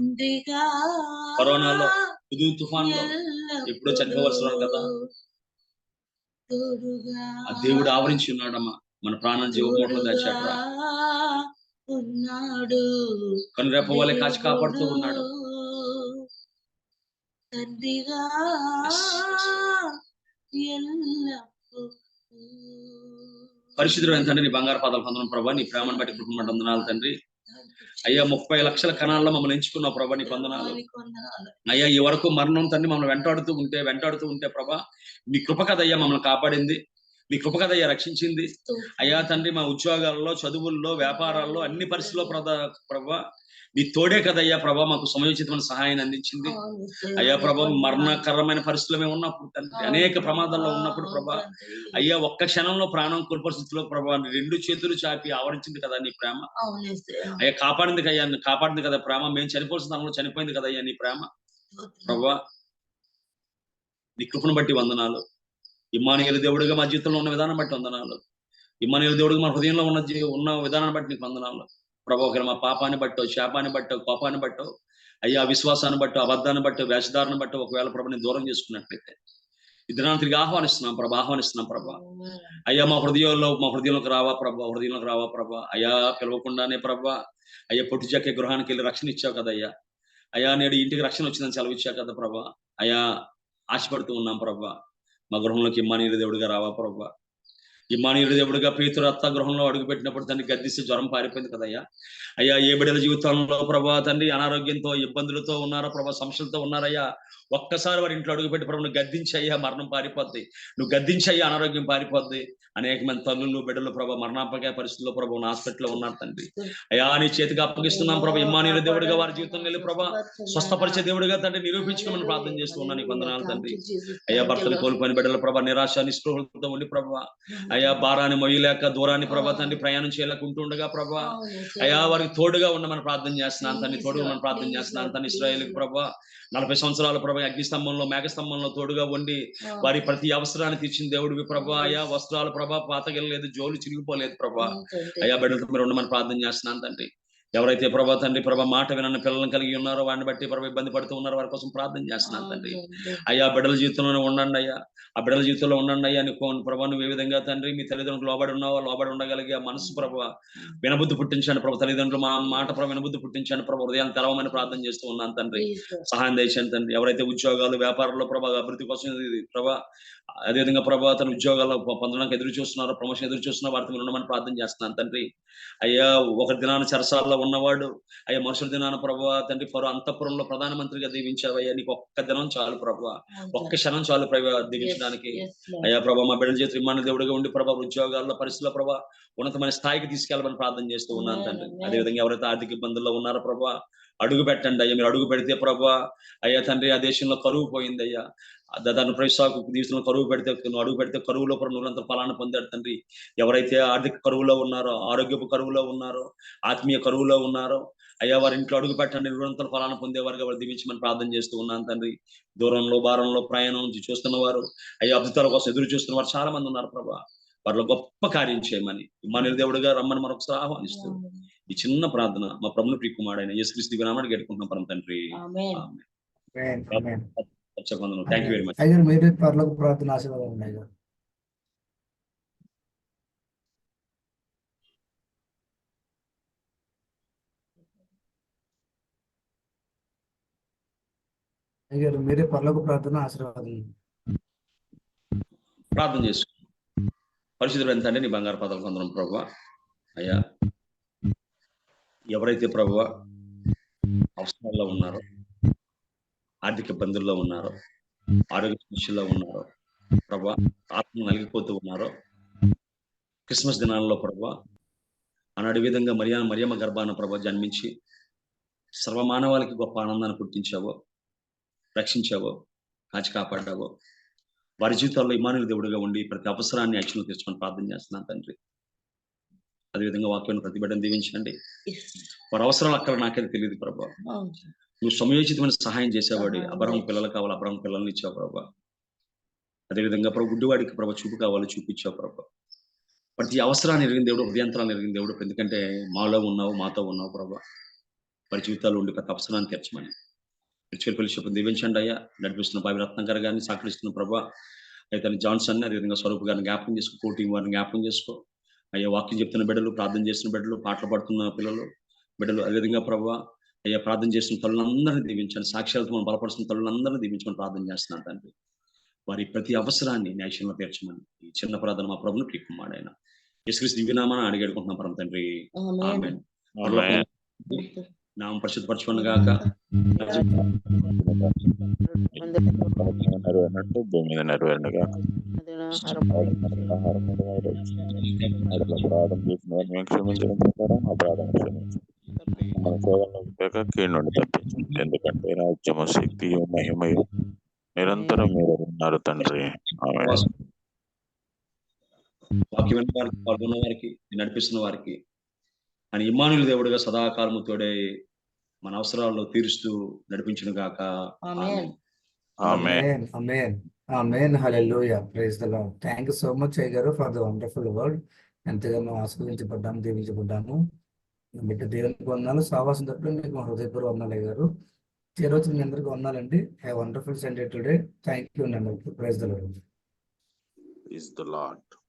కరోనాలో, హుదూ తుఫాన్లో ఎప్పుడో చనిపోవలసిన కదా, ఆ దేవుడు ఆవరించి ఉన్నాడమ్మా. మన ప్రాణం జీవకోట్లో దాచాడు, కనురెప్ప వలె కాచి కాపాడుతూ ఉన్నాడు. పరిశుద్ధుడైన తండ్రి నీ బంగారు పాదాలు పొందడం ప్రభా. నీ ప్రేమను బట్టి కృపను వందనాలు తండ్రి. అయ్యా 30 లక్షల కణాల్లో మమ్మల్ని ఎంచుకున్నావు ప్రభా, నీ వందనాలు అయ్యా. ఈ వరకు మరణం తండ్రి మమ్మల్ని వెంటాడుతూ ఉంటే ప్రభా, నీ కృప కదయ్యా మమ్మల్ని కాపాడింది, నీ కృప కదయ్యా రక్షించింది అయ్యా తండ్రి. మా ఉద్యోగాల్లో, చదువుల్లో, వ్యాపారాల్లో, అన్ని పరిస్థితుల్లో ప్రభా నీ తోడే కదయ్యా ప్రభా మాకు సమయోచితమైన సహాయాన్ని అందించింది అయ్యా ప్రభా. మరణకరమైన పరిస్థితుల్లో మేము ఉన్నప్పుడు తండ్రి, అనేక ప్రమాదాల్లో ఉన్నప్పుడు ప్రభా అయ్యా, ఒక్క క్షణంలో ప్రాణం కోల్పరిస్థితిలో ప్రభా 2 చేతులు చాపి ఆవరించింది కదా నీ ప్రేమ అయ్యా. కాపాడింది కదా ప్రేమ. మేము చనిపోవాల్సిన దానిలో చనిపోయింది కదయ్యా నీ ప్రేమ ప్రభా. నీ కృపను బట్టి వందనాలు. ఇమ్మానుయేలు దేవుడిగా మా జీవితంలో ఉన్న విధానం బట్టి వందనాలు. ఇమ్మానుయేలు దేవుడిగా మా హృదయంలో ఉన్న విధానాన్ని బట్టి నీకు వందనాలు. ప్రభా ఒకవేళ మా పాపాన్ని బట్టో, శాపాన్ని బట్టో, కోపాన్ని బట్టో, అయ్యా విశ్వాసాన్ని బట్టో, అబద్ధాన్ని బట్టో, వేషధారణ బట్టో ఒకవేళ ప్రభు నేను దూరం చేసుకున్నట్లయితే ఈ దినాన్ని తిరిగి ఆహ్వానిస్తున్నాం ప్రభా. అయ్యా మా హృదయంలోకి రావా ప్రభా. అయ్యా పిలవకుండానే ప్రభా, అయ్యా పొట్టి చెక్కే గృహానికి వెళ్ళి రక్షణ ఇచ్చావు కదయ్యా. అయ్యా నేడు ఇంటికి రక్షణ వచ్చిందని సెలవు ఇచ్చావు కదా ప్రభా. అయ్యా ఆశపడుతూ ఉన్నాం ప్రభా, మా గృహంలోకి ఇమ్మానుయేలు దేవుడిగా రావా ప్రభా. ఇమ్మానుయేలు దేవుడిగా పేతురు అత్త గృహంలో అడుగు పెట్టినప్పుడు తండ్రి గద్దిస్తే జ్వరం పారిపోయింది కదయ్యా. అయ్యా ఏ బిడ్డల జీవితంలో ప్రభా తండ్రి అనారోగ్యంతో, ఇబ్బందులతో ఉన్నారా ప్రభా, సమస్యలతో ఉన్నారయ్యా, ఒక్కసారి వారి ఇంట్లో అడుగుపెట్టి ప్రభు నువ్వు గద్దించయ్యా మరణం పారిపోద్ది, నువ్వు గద్దించయ్యా అనారోగ్యం పారిపోద్ది. అనేక మంది తల్లులు బిడ్డలు ప్రభా మరణాపక పరిస్థితుల్లో ప్రభు హాస్పిటల్లో ఉన్నారు తండ్రి. అయ్యా నీ చేతికి అప్పగిస్తున్నాం ప్రభా. ఇమ్మానుయేలు దేవుడిగా వారి జీవితంలో వెళ్ళి ప్రభా స్వస్థపరిచే దేవుడిగా తండ్రి నిరూపించుకోమని ప్రార్థన చేస్తూ ఉన్నాను. నీకు వందనాలు తండ్రి. అయ్యా భర్తలు కోల్పోయిన బిడ్డల ప్రభా నిరాశ నిస్పృహలతో ఉండి ప్రభా, అయ్యా భారాన్ని మొయ్యలేక దూరాన్ని ప్రభా తండ్రి ప్రయాణం చేయలేక ఉంటుండగా ప్రభా, అయ్యా వారికి తోడుగా ఉండమని ప్రార్థన చేస్తున్నాను తండ్రి. తోడుగా ఉండమని ప్రార్థన చేస్తున్నాను తండ్రి. ఇశ్రాయేలుకి ప్రభా 40 సంవత్సరాల ప్రభా అగ్నిస్తంభంలో మేఘస్తంభంలో తోడుగా ఉండి వారి ప్రతి అవసరాన్ని తీర్చిన దేవుడివి ప్రభా. అయ్యా వస్త్రాలు ప్రభా పాతగెళ్ళలేదు, జోలు చిరిగిపోలేదు ప్రభా. అయ్యా బిడ్డలతో మీరు ఉండమని ప్రార్థన చేస్తున్నాను తండ్రి. ఎవరైతే ప్రభా తండ్రి ప్రభా మాట వినని పిల్లలను కలిగి ఉన్నారో వారిని బట్టి ప్రభా ఇబ్బంది పడుతూ ఉన్నారో వారి కోసం ప్రార్థన చేస్తున్నాను తండ్రి. అయ్యా బిడ్డల జీవితంలోనే ఉండండి అయ్యా, ఆ బిడ్డల జీవితంలో ఉండండి అయ్యా. నీకు ప్రభా నువ్వు ఏ విధంగా తండ్రి మీ తల్లిదండ్రులు లోబడి ఉన్నావో లోబడి ఉండగలిగే మనసు ప్రభా వినబుద్ధి పుట్టించండి ప్రభా. తల్లిదండ్రులు మా మాట ప్రభా వినబుద్ధి పుట్టించండి ప్రభా. హృదయాన్ని తెరవమని ప్రార్థన చేస్తూ ఉన్నాను తండ్రి. సహాయం దయచేయండి తండ్రి. ఎవరైతే ఉద్యోగాలు వ్యాపారంలో ప్రభా అభివృద్ధి కోసం ప్రభా అదేవిధంగా ప్రభా తన ఉద్యోగాల్లో పొందడానికి ఎదురు చూస్తున్నారో, ప్రమోషన్ ఎదురు చూస్తున్నారో వారితో ఉండమని ప్రార్థన చేస్తున్నాను తండ్రి. అయ్యా ఒక దినాన చెరసాలలో ఉన్నవాడు అయ్యా మనుషుల దినాన ప్రభా తండ్రి ఫరో అంతఃపురంలో ప్రధానమంత్రిగా దీవించావు అయ్యా. నీకు ఒక్క దినం చాలు ప్రభా, ఒక్క క్షణం చాలు ప్రభా దీవించడానికి. అయ్యా ప్రభా మా బిడ్డల చేతి ఇమ్మానుయేలు దేవుడిగా ఉండి ప్రభా ఉద్యోగాల్లో పరిస్థితుల్లో ప్రభా ఉన్నతమైన స్థాయికి తీసుకెళ్ళమని ప్రార్థన చేస్తూ ఉన్నాను తండ్రి. అదేవిధంగా ఎవరైతే ఆర్థిక ఇబ్బందుల్లో ఉన్నారో ప్రభా అడుగు పెట్టండి అయ్యా. మీరు అడుగు పెడితే ప్రభా అయ్యా తండ్రి ఆ దేశంలో కరువు పోయింది అయ్యా. దాని ప్రవేశాకు జీవితంలో కరువు పెడితే నువ్వు అడుగు పెడితే కరువులో నువ్వులంతా ఫలాన్ని పొందాడు తండ్రి. ఎవరైతే ఆర్థిక కరువులో ఉన్నారో, ఆరోగ్యపు కరువులో ఉన్నారో, ఆత్మీయ కరువులో ఉన్నారో అయ్యా వారి ఇంట్లో అడుగు పెట్టండి. నిరంతరం ఫలాన్ని పొందేవారుగా వారు దీవించమని ప్రార్థన చేస్తూ ఉన్నాను తండ్రి. దూరంలో భారంలో ప్రయాణం చూస్తున్న వారు అయ్యా అద్భుతాల కోసం ఎదురు చూస్తున్న వారు చాలా మంది ఉన్నారు ప్రభా. వారిలో గొప్ప కార్యం చేయమని ఇమ్మానుయేలు దేవుడిగా రమ్మని మరొకసారి ఆహ్వానిస్తూ ఈ చిన్న ప్రార్థన మా ప్రభుని ప్రియకుమారుడైన యేసుక్రీస్తు దివ్యనామమున వేడుకుంటున్నాం పరమ తండ్రి. Thank you very much. అయ్యారు మీరు పరలోక ప్రార్థన ఆశీర్వాదం ఉన్నాయి. అయ్యారు మీరే పరలోక ప్రార్థన ఆశీర్వాదం ప్రార్థన చేసుకో. పరిశుద్ధుడు ఎంత అంటే నీ బంగారు పాదాలు పొందడం ప్రభువా. అయ్యా ఎవరైతే ప్రభువా అవసరాల్లో ఉన్నారో, ఆర్థిక ఇబ్బందుల్లో ఉన్నారో, ఆరోగ్య సమస్యల్లో ఉన్నారో ప్రభువా, ఆత్మ నలిగిపోతూ ఉన్నారో, క్రిస్మస్ దినాల్లో ప్రభువా ఆనాడు విధంగా మరియమ్మ గర్భాన ప్రభువా జన్మించి సర్వమానవాళికి గొప్ప ఆనందాన్ని పుట్టించావో, రక్షించావో, కాచి కాపాడావో వారి జీవితాల్లో ఇమ్మానుయేలు దేవుడిగా ఉండి ప్రతి అవసరాన్ని యాక్షన్లో తెచ్చుకొని ప్రార్థన చేస్తున్నాను తండ్రి. అదేవిధంగా వాక్యాన్ని ప్రతి బిడ్డను దీవించండి. వారి అవసరాలు అక్కడ నాకైతే తెలియదు ప్రభా. నువ్వు సమయోచితమైన సహాయం చేసేవాడి. అబ్రహాం పిల్లలు కావాలి, అబ్రహాం పిల్లల్ని ఇచ్చావు ప్రభా. అదేవిధంగా ప్రభు గుడ్డివాడికి ప్రభా చూపు కావాలి, చూపించావు ప్రభా. ప్రతి అవసరాన్ని ఎరిగిన దేవుడు, హృదయంతరాన్ని ఎరిగిన దేవుడు. ఎందుకంటే మాలో ఉన్నావు, మాతో ఉన్నావు ప్రభా. వారి జీవితాల్లో ఉండి ప్రతి అవసరాన్ని తెరచమని పిలిచి దీవించండి అయ్యా. నడిపిస్తున్న బావి రత్నాకర్ గారిని, సహకరిస్తున్న ప్రభా అయితే జాన్సన్, అదేవిధంగా స్వరూప్ గారిని జ్ఞాపకం చేసుకో, కోటింగ్ వారిని జ్ఞాపకం చేసుకో అయ్యా. వాక్యం చెప్తున్న బిడ్డలు, ప్రార్థన చేస్తున్న బిడ్డలు, పాటలు పాడుతున్న పిల్లలు బిడ్డలు, అదేవిధంగా ప్రభా అయ్యా ప్రార్థన చేస్తున్న తల్లులందరినీ దీవించండి. సాక్ష్యాలతో మనం బలపడుతున్న తల్లులందరినీ దీవించమని ప్రార్థన చేస్తున్నాను తండ్రి. వారి ప్రతి అవసరాన్ని న్యాయంలో తీర్చమని ఈ చిన్న ప్రార్థన మా ప్రభుని ప్రియకుమారుడైన యేసుక్రీస్తు దివ్యనామమున అడిగి వేడుకుంటున్నాం పరమ తండ్రి. ఆమేన్. నామం పరిశుద్ధపరచుకొను గాక. భూమి మీద నెరవేరుగా క్షమించడం ప్రకారం అపరాధం క్షమించు. మన సేవలు కీడు నుండి తప్పించండి. ఎందుకంటే రాజ్యము, శక్తియు, మహిమయు నిరంతరం మీరు ఉన్నారు తండ్రి. ఆమేన్. వాక్యం వారికి, పాల్గొన్న వారికి, నడిపిస్తున్న వారికి అని ఇమ్మానుయేలు దేవుడిగా సదాకాలము తోడే మన అవసరాల్లో తీరుస్తూ నడిపించును గాక. ఆమేన్. Amen. Amen. Amen. Hallelujah. Praise the Lord. Thank you so much, Ayyaru, for the wonderful word. ఎంతగానో ఆస్వాదించబడ్డాము, దీవించబడ్డాము. మీకు దేవునికి వందనాలు. సావాసం తరపున మీకు మా హృదయపూర్వక వందనాలు గారు. ఈరోజు మీ అందరికీ వందనాలండి. Have wonderful Sunday today. Thank you అండి అందరికీ. Praise the Lord. Is the Lord.